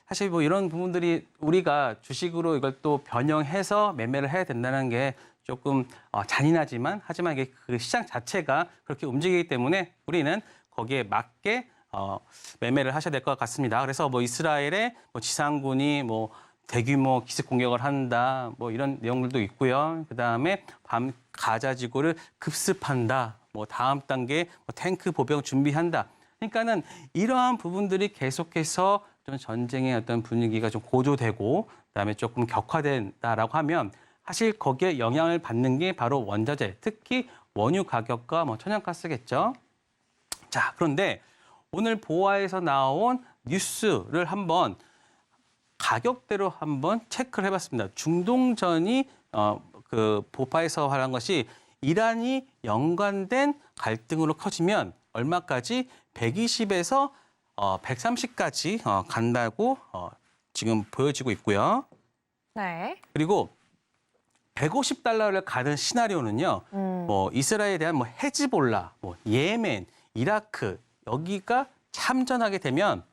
사실 뭐 이런 부분들이 우리가 주식으로 이걸 또 변형해서 매매를 해야 된다는 게 조금 잔인하지만 하지만 이게 그 시장 자체가 그렇게 움직이기 때문에 우리는 거기에 맞게 매매를 하셔야 될 것 같습니다. 그래서 뭐 이스라엘의 뭐 지상군이 뭐 대규모 기습 공격을 한다, 뭐 이런 내용들도 있고요. 그다음에 밤 가자 지구를 급습한다, 뭐 다음 단계 뭐 탱크 보병 준비한다. 그러니까는 이러한 부분들이 계속해서 좀 전쟁의 어떤 분위기가 좀 고조되고 그다음에 조금 격화된다라고 하면 사실 거기에 영향을 받는 게 바로 원자재, 특히 원유 가격과 뭐 천연가스겠죠. 자, 그런데 오늘 보아에서 나온 뉴스를 한번 가격대로 한번 체크를 해봤습니다. 중동전이 그 보파에서 말한 것이 이란이 연관된 갈등으로 커지면 얼마까지 120에서 130까지 간다고 지금 보여지고 있고요. 네. 그리고 150달러를 가는 시나리오는요. 뭐 이스라엘에 대한 뭐 헤즈볼라, 뭐 예멘, 이라크 여기가 참전하게 되면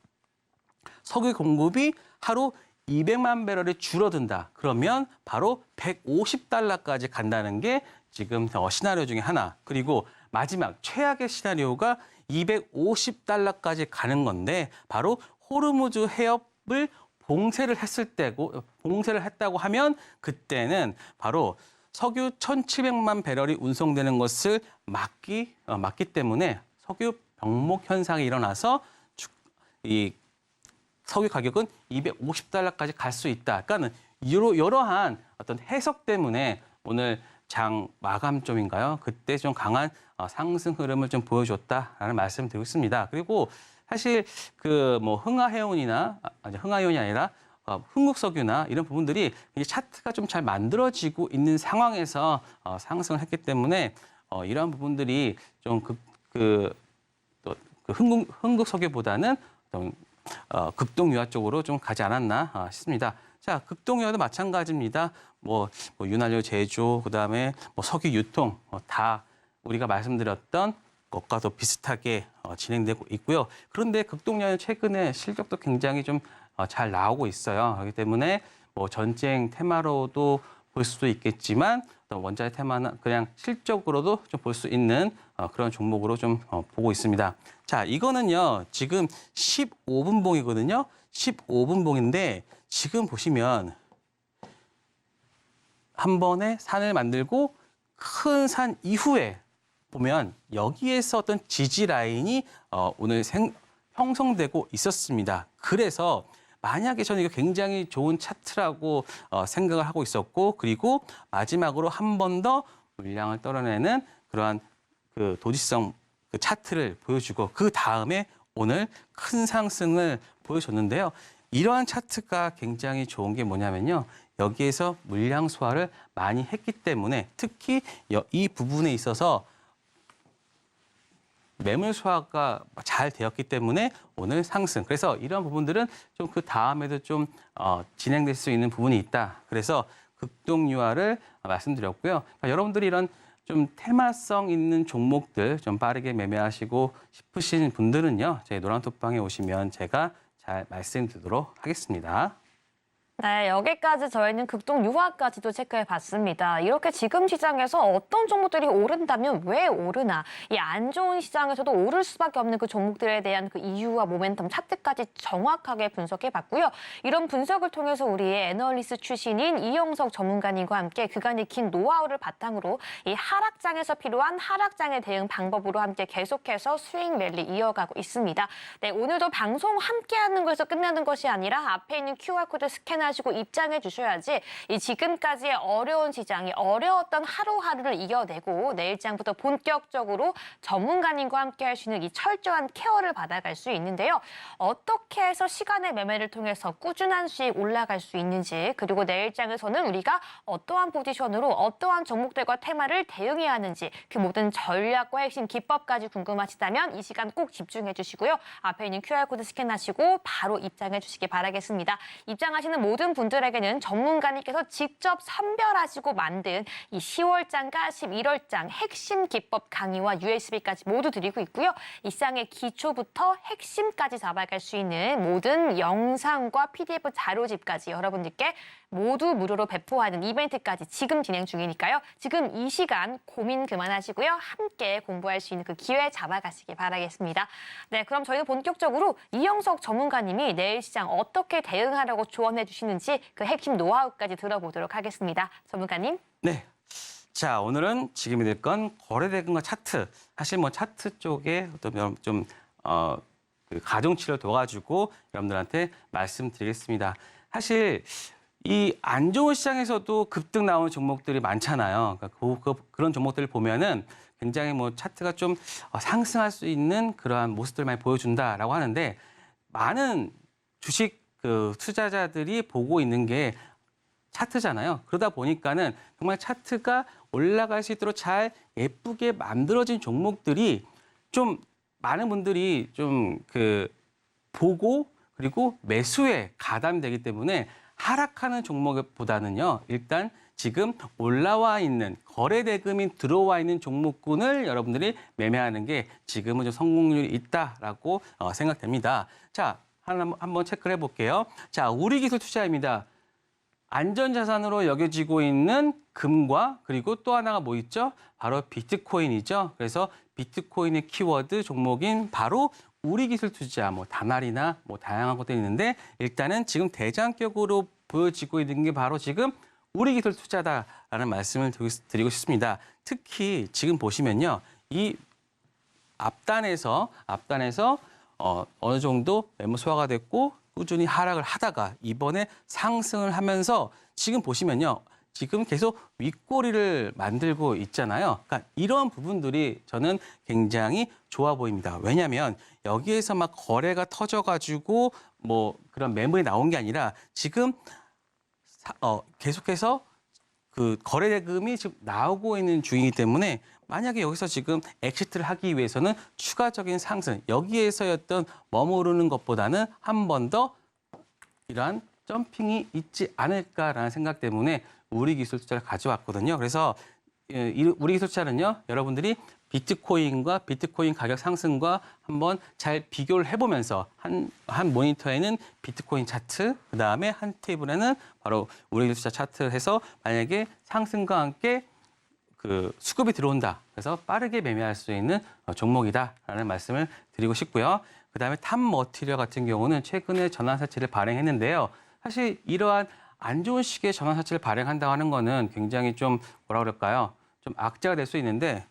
석유 공급이 하루 200만 배럴이 줄어든다. 그러면 바로 150달러까지 간다는 게 지금 시나리오 중에 하나. 그리고 마지막 최악의 시나리오가 250달러까지 가는 건데 바로 호르무즈 해협을 봉쇄를 했다고 하면 그때는 바로 석유 1,700만 배럴이 운송되는 것을 막기 때문에 석유 병목 현상이 일어나서 이 석유 가격은 250달러까지 갈 수 있다. 그러니까는 여러한 어떤 해석 때문에 오늘 장 마감점인가요? 그때 좀 강한 상승 흐름을 좀 보여줬다라는 말씀을 드리고 있습니다. 그리고 사실 그 뭐 흥하해운이 아니라 흥국석유나 이런 부분들이 차트가 좀 잘 만들어지고 있는 상황에서 상승을 했기 때문에 이러한 부분들이 좀 흥국석유보다는 좀 극동유화 쪽으로 좀 가지 않았나 싶습니다. 자, 극동유화도 마찬가지입니다. 뭐 윤활유 제조, 그다음에 뭐 석유 유통 다 우리가 말씀드렸던 것과도 비슷하게 진행되고 있고요. 그런데 극동유화는 최근에 실적도 굉장히 좀 잘 나오고 있어요. 그렇기 때문에 뭐 전쟁 테마로도 볼 수도 있겠지만 원자재 테마는 그냥 실적으로도 좀 볼 수 있는 그런 종목으로 좀 보고 있습니다. 자, 이거는요. 지금 15분 봉이거든요. 15분 봉인데 지금 보시면 한 번에 산을 만들고 큰 산 이후에 보면 여기에서 어떤 지지 라인이 오늘 형성되고 있었습니다. 그래서 만약에 저는 이거 굉장히 좋은 차트라고 생각을 하고 있었고 그리고 마지막으로 한 번 더 물량을 떨어내는 그러한 그 도지성 그 차트를 보여주고 그 다음에 오늘 큰 상승을 보여줬는데요. 이러한 차트가 굉장히 좋은 게 뭐냐면요. 여기에서 물량 소화를 많이 했기 때문에 특히 이 부분에 있어서 매물 소화가 잘 되었기 때문에 오늘 상승. 그래서 이런 부분들은 좀 그 다음에도 좀 진행될 수 있는 부분이 있다. 그래서 급등 유화를 말씀드렸고요. 그러니까 여러분들이 이런 좀 테마성 있는 종목들 좀 빠르게 매매하시고 싶으신 분들은요, 저희 노란톡방에 오시면 제가 잘 말씀드리도록 하겠습니다. 네, 여기까지 저희는 급등 유화까지도 체크해 봤습니다. 이렇게 지금 시장에서 어떤 종목들이 오른다면 왜 오르나, 이 안 좋은 시장에서도 오를 수밖에 없는 그 종목들에 대한 그 이유와 모멘텀 차트까지 정확하게 분석해 봤고요. 이런 분석을 통해서 우리의 애널리스트 출신인 이영석 전문가님과 함께 그간의 긴 노하우를 바탕으로 이 하락장에서 필요한 하락장에 대응 방법으로 함께 계속해서 수익 랠리 이어가고 있습니다. 네, 오늘도 방송 함께하는 것에서 끝나는 것이 아니라 앞에 있는 QR코드 스캔하시고 입장해 주셔야지 이 지금까지의 어려운 시장이 어려웠던 하루하루를 이겨내고 내일장부터 본격적으로 전문가님과 함께 할 수 있는 이 철저한 케어를 받아갈 수 있는데요. 어떻게 해서 시간의 매매를 통해서 꾸준한 수익 올라갈 수 있는지, 그리고 내일장에서는 우리가 어떠한 포지션으로 어떠한 종목들과 테마를 대응해야 하는지 그 모든 전략과 핵심 기법까지 궁금하시다면 이 시간 꼭 집중해 주시고요. 앞에 있는 QR코드 스캔하시고 바로 입장해 주시기 바라겠습니다. 입장하시는 모든 분들에게는 전문가님께서 직접 선별하시고 만든 이 10월장과 11월장 핵심 기법 강의와 USB까지 모두 드리고 있고요. 이 시장의 기초부터 핵심까지 잡아갈 수 있는 모든 영상과 PDF 자료집까지 여러분들께 모두 무료로 배포하는 이벤트까지 지금 진행 중이니까요. 지금 이 시간 고민 그만하시고요. 함께 공부할 수 있는 그 기회 잡아가시기 바라겠습니다. 네, 그럼 저희는 본격적으로 이영석 전문가님이 내일 시장 어떻게 대응하라고 조언해 주시는지 그 핵심 노하우까지 들어보도록 하겠습니다. 전문가님. 네. 자, 오늘은 지금이 될 건 거래대금과 차트. 사실 뭐 차트 쪽에 어떤 그 가중치를 둬가지고 여러분들한테 말씀드리겠습니다. 사실 이 안 좋은 시장에서도 급등 나오는 종목들이 많잖아요. 그러니까 그런 종목들을 보면은 굉장히 뭐 차트가 좀 상승할 수 있는 그러한 모습들을 많이 보여준다라고 하는데 많은 주식 그 투자자들이 보고 있는 게 차트잖아요. 그러다 보니까는 정말 차트가 올라갈 수 있도록 잘 예쁘게 만들어진 종목들이 좀 많은 분들이 좀 그 보고 그리고 매수에 가담되기 때문에 하락하는 종목보다는요, 일단 지금 올라와 있는 거래 대금이 들어와 있는 종목군을 여러분들이 매매하는 게 지금은 좀 성공률이 있다라고 생각됩니다. 자, 한번 체크를 해볼게요. 자, 우리기술 투자입니다. 안전자산으로 여겨지고 있는 금과 그리고 또 하나가 뭐 있죠? 바로 비트코인이죠. 그래서 비트코인의 키워드 종목인 바로 우리기술 투자, 뭐 다날이나 뭐 다양한 것들이 있는데 일단은 지금 대장격으로 보여지고 있는 게 바로 지금 우리기술 투자다라는 말씀을 드리고 싶습니다. 특히 지금 보시면요, 이 앞단에서 어느 정도 매물 소화가 됐고 꾸준히 하락을 하다가 이번에 상승을 하면서 지금 보시면요, 지금 계속 윗꼬리를 만들고 있잖아요. 그러니까 이런 부분들이 저는 굉장히 좋아 보입니다. 왜냐하면 여기에서 막 거래가 터져가지고 뭐 그런 매물이 나온 게 아니라 지금 계속해서 그 거래 대금이 지금 나오고 있는 중이기 때문에 만약에 여기서 지금 엑시트를 하기 위해서는 추가적인 상승, 여기에서였던 머무르는 것보다는 한 번 더 이러한 점핑이 있지 않을까라는 생각 때문에 우리기술 투자를 가져왔거든요. 그래서 우리기술 투자는요, 여러분들이 비트코인과 비트코인 가격 상승과 한번 잘 비교를 해보면서 한 모니터에는 비트코인 차트, 그다음에 한 테이블에는 바로 우리기술 투자 차트를 해서 만약에 상승과 함께 그 수급이 들어온다. 그래서 빠르게 매매할 수 있는 종목이다라는 말씀을 드리고 싶고요. 그다음에 탑머티리얼 같은 경우는 최근에 전환사채를 발행했는데요. 사실 이러한 안 좋은 시기에 전환사채를 발행한다고 하는 거는 굉장히 좀 뭐라 그럴까요? 좀 악재가 될 수 있는데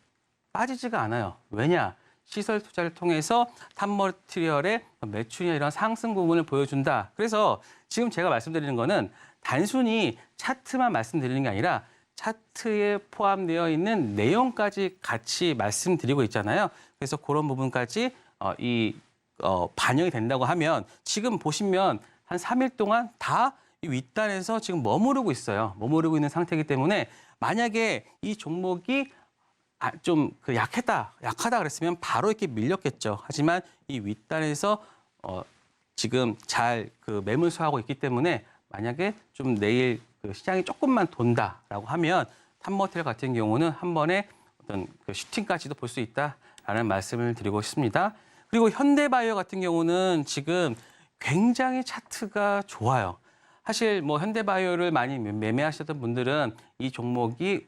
빠지지가 않아요. 왜냐? 시설 투자를 통해서 탑머티리얼의 매출이나 이런 상승 부분을 보여준다. 그래서 지금 제가 말씀드리는 거는 단순히 차트만 말씀드리는 게 아니라 차트에 포함되어 있는 내용까지 같이 말씀드리고 있잖아요. 그래서 그런 부분까지 반영이 된다고 하면 지금 보시면 한 3일 동안 다 이 윗단에서 지금 머무르고 있어요. 머무르고 있는 상태이기 때문에 만약에 이 종목이 좀 그 약하다 그랬으면 바로 이렇게 밀렸겠죠. 하지만 이 윗단에서 지금 잘 그 매물수하고 있기 때문에 만약에 좀 내일 그 시장이 조금만 돈다라고 하면 탑모텔 같은 경우는 한 번에 어떤 그 슈팅까지도 볼 수 있다라는 말씀을 드리고 싶습니다. 그리고 현대바이오 같은 경우는 지금 굉장히 차트가 좋아요. 사실 뭐 현대바이오를 많이 매매하셨던 분들은 이 종목의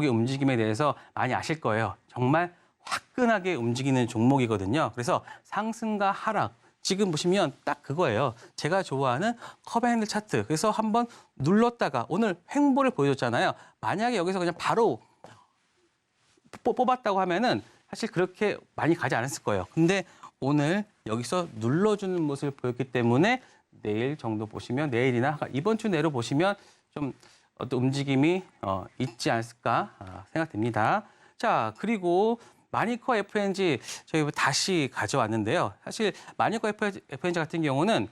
움직임에 대해서 많이 아실 거예요. 정말 화끈하게 움직이는 종목이거든요. 그래서 상승과 하락, 지금 보시면 딱 그거예요. 제가 좋아하는 컵앤핸들 차트. 그래서 한번 눌렀다가 오늘 횡보를 보여줬잖아요. 만약에 여기서 그냥 바로 뽑았다고 하면은 사실 그렇게 많이 가지 않았을 거예요. 근데 오늘 여기서 눌러주는 모습을 보였기 때문에 내일 정도 보시면 내일이나 이번 주 내로 보시면 좀 어떤 움직임이 있지 않을까 생각됩니다. 자, 그리고 마니커 FNG 저희 다시 가져왔는데요. 사실 마니커 FNG 같은 경우는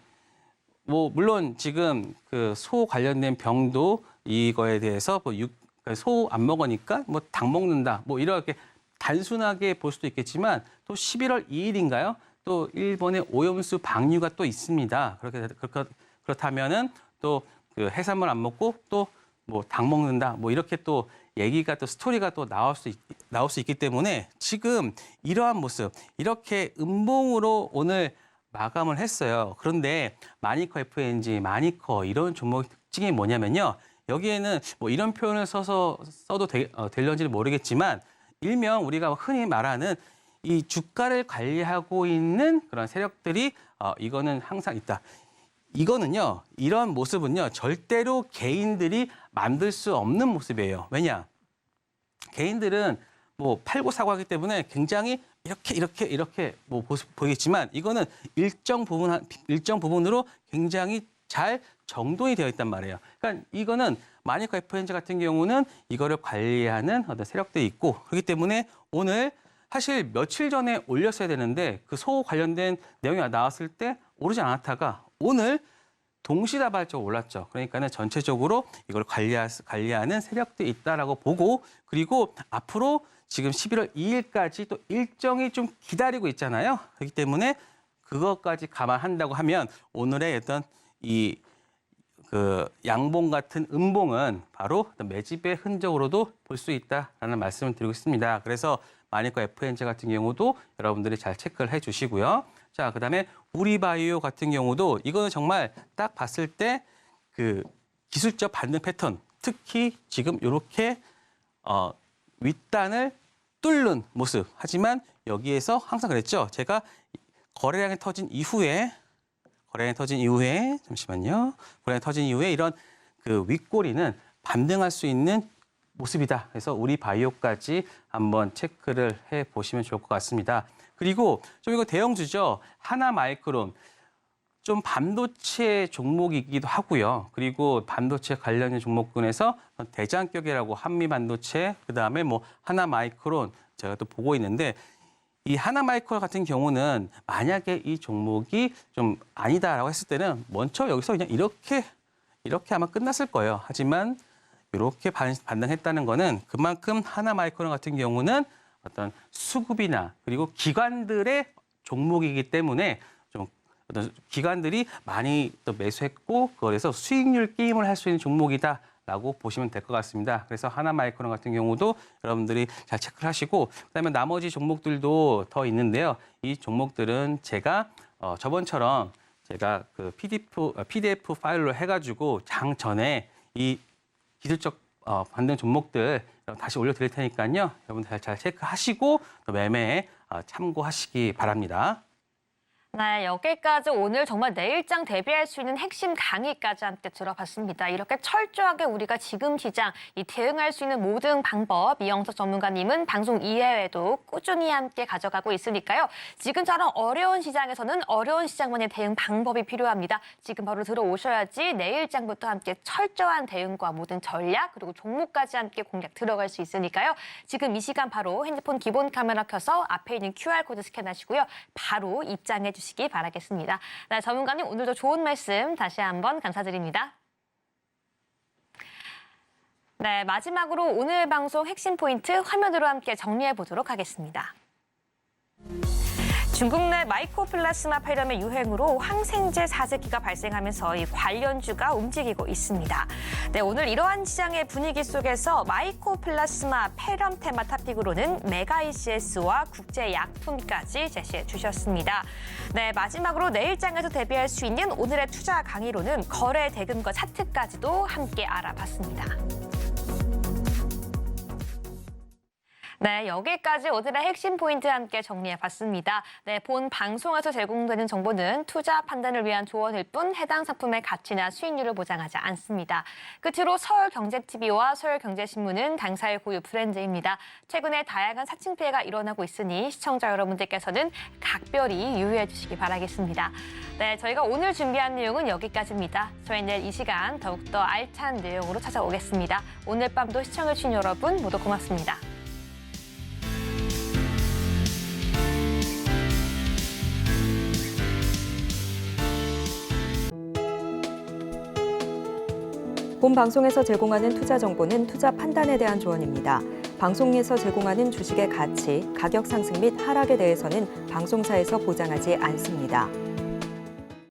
뭐 물론 지금 그 소 관련된 병도 이거에 대해서 뭐 소 안 먹으니까 뭐 닭 먹는다 뭐 이렇게 단순하게 볼 수도 있겠지만 또 11월 2일인가요? 또 일본의 오염수 방류가 또 있습니다. 그렇다면은 또 그 해산물 안 먹고 또 뭐 닭 먹는다 뭐 이렇게 또 얘기가 또 스토리가 또 나올 수 있기 때문에 지금 이러한 모습 이렇게 음봉으로 오늘 마감을 했어요. 그런데 마니커 FNG, 마니커 이런 종목의 특징이 뭐냐면요. 여기에는 뭐 이런 표현을 써도 될런지는 모르겠지만 일명 우리가 흔히 말하는 이 주가를 관리하고 있는 그런 세력들이 이거는 항상 있다. 이거는요, 이런 모습은요, 절대로 개인들이 만들 수 없는 모습이에요. 왜냐? 개인들은 뭐 팔고 사고 하기 때문에 굉장히 이렇게 뭐 보이겠지만 이거는 일정 부분으로 굉장히 잘 정돈이 되어 있단 말이에요. 그러니까 이거는 마니커 FNG 같은 경우는 이거를 관리하는 어떤 세력들이 있고 그렇기 때문에 오늘 사실 며칠 전에 올렸어야 되는데 그 소 관련된 내용이 나왔을 때 오르지 않았다가 오늘 동시다발적으로 올랐죠. 그러니까는 전체적으로 이걸 관리하는 세력들이 있다라고 보고 그리고 앞으로 지금 11월 2일까지 또 일정이 좀 기다리고 있잖아요. 그렇기 때문에 그것까지 감안한다고 하면 오늘의 어떤 그 양봉 같은 음봉은 바로 매집의 흔적으로도 볼 수 있다라는 말씀을 드리고 있습니다. 그래서 마니커 FNG 같은 경우도 여러분들이 잘 체크를 해주시고요. 자, 그다음에 우리바이오 같은 경우도 이거는 정말 딱 봤을 때 그 기술적 반등 패턴, 특히 지금 이렇게 윗단을 뚫는 모습. 하지만 여기에서 항상 그랬죠. 제가 거래량이 터진 이후에 잠시만요. 거래량이 터진 이후에 이런 그 윗꼬리는 반등할 수 있는 모습이다. 그래서 우리 바이오까지 한번 체크를 해 보시면 좋을 것 같습니다. 그리고 좀 이거 대형주죠. 하나마이크론. 좀 반도체 종목이기도 하고요. 그리고 반도체 관련된 종목군에서 대장격이라고 한미반도체, 그다음에 뭐 하나마이크론 제가 또 보고 있는데 이 하나마이크론 같은 경우는 만약에 이 종목이 좀 아니다라고 했을 때는 먼저 여기서 그냥 이렇게 아마 끝났을 거예요. 하지만 이렇게 반등했다는 거는 그만큼 하나마이크론 같은 경우는 어떤 수급이나 그리고 기관들의 종목이기 때문에 좀 어떤 기관들이 많이 또 매수했고 그래서 수익률 게임을 할 수 있는 종목이다라고 보시면 될 것 같습니다. 그래서 하나마이크론 같은 경우도 여러분들이 잘 체크를 하시고 그다음에 나머지 종목들도 더 있는데요. 이 종목들은 제가 저번처럼 제가 그 PDF 파일로 해가지고 장 전에 이 기술적 반등 종목들 다시 올려드릴 테니까요. 여러분들 잘 체크하시고 또 매매에 참고하시기 바랍니다. 네, 여기까지 오늘 정말 내일장 대비할 수 있는 핵심 강의까지 함께 들어봤습니다. 이렇게 철저하게 우리가 지금 시장 대응할 수 있는 모든 방법 이영석 전문가님은 방송 이외에도 꾸준히 함께 가져가고 있으니까요. 지금처럼 어려운 시장에서는 어려운 시장만의 대응 방법이 필요합니다. 지금 바로 들어오셔야지 내일장부터 함께 철저한 대응과 모든 전략 그리고 종목까지 함께 공략 들어갈 수 있으니까요. 지금 이 시간 바로 핸드폰 기본 카메라 켜서 앞에 있는 QR코드 스캔하시고요. 바로 입장해 주시기 바라겠습니다. 네, 전문가님 오늘도 좋은 말씀 다시 한번 감사드립니다. 네, 마지막으로 오늘 방송 핵심 포인트 화면으로 함께 정리해 보도록 하겠습니다. 중국 내 마이코플라스마 폐렴의 유행으로 항생제 사재기가 발생하면서 이 관련주가 움직이고 있습니다. 네, 오늘 이러한 시장의 분위기 속에서 마이코플라스마 폐렴 테마 토픽으로는 메가 ECS와 국제약품까지 제시해 주셨습니다. 네, 마지막으로 내일장에서 대비할 수 있는 오늘의 투자 강의로는 거래 대금과 차트까지도 함께 알아봤습니다. 네, 여기까지 오늘의 핵심 포인트 함께 정리해봤습니다. 네, 본 방송에서 제공되는 정보는 투자 판단을 위한 조언일 뿐 해당 상품의 가치나 수익률을 보장하지 않습니다. 끝으로 서울경제TV와 서울경제신문은 당사의 고유 브랜드입니다. 최근에 다양한 사칭 피해가 일어나고 있으니 시청자 여러분들께서는 각별히 유의해 주시기 바라겠습니다. 네, 저희가 오늘 준비한 내용은 여기까지입니다. 저희 내일 이 시간 더욱더 알찬 내용으로 찾아오겠습니다. 오늘 밤도 시청해주신 여러분 모두 고맙습니다. 본 방송에서 제공하는 투자 정보는 투자 판단에 대한 조언입니다. 방송에서 제공하는 주식의 가치, 가격 상승 및 하락에 대해서는 방송사에서 보장하지 않습니다.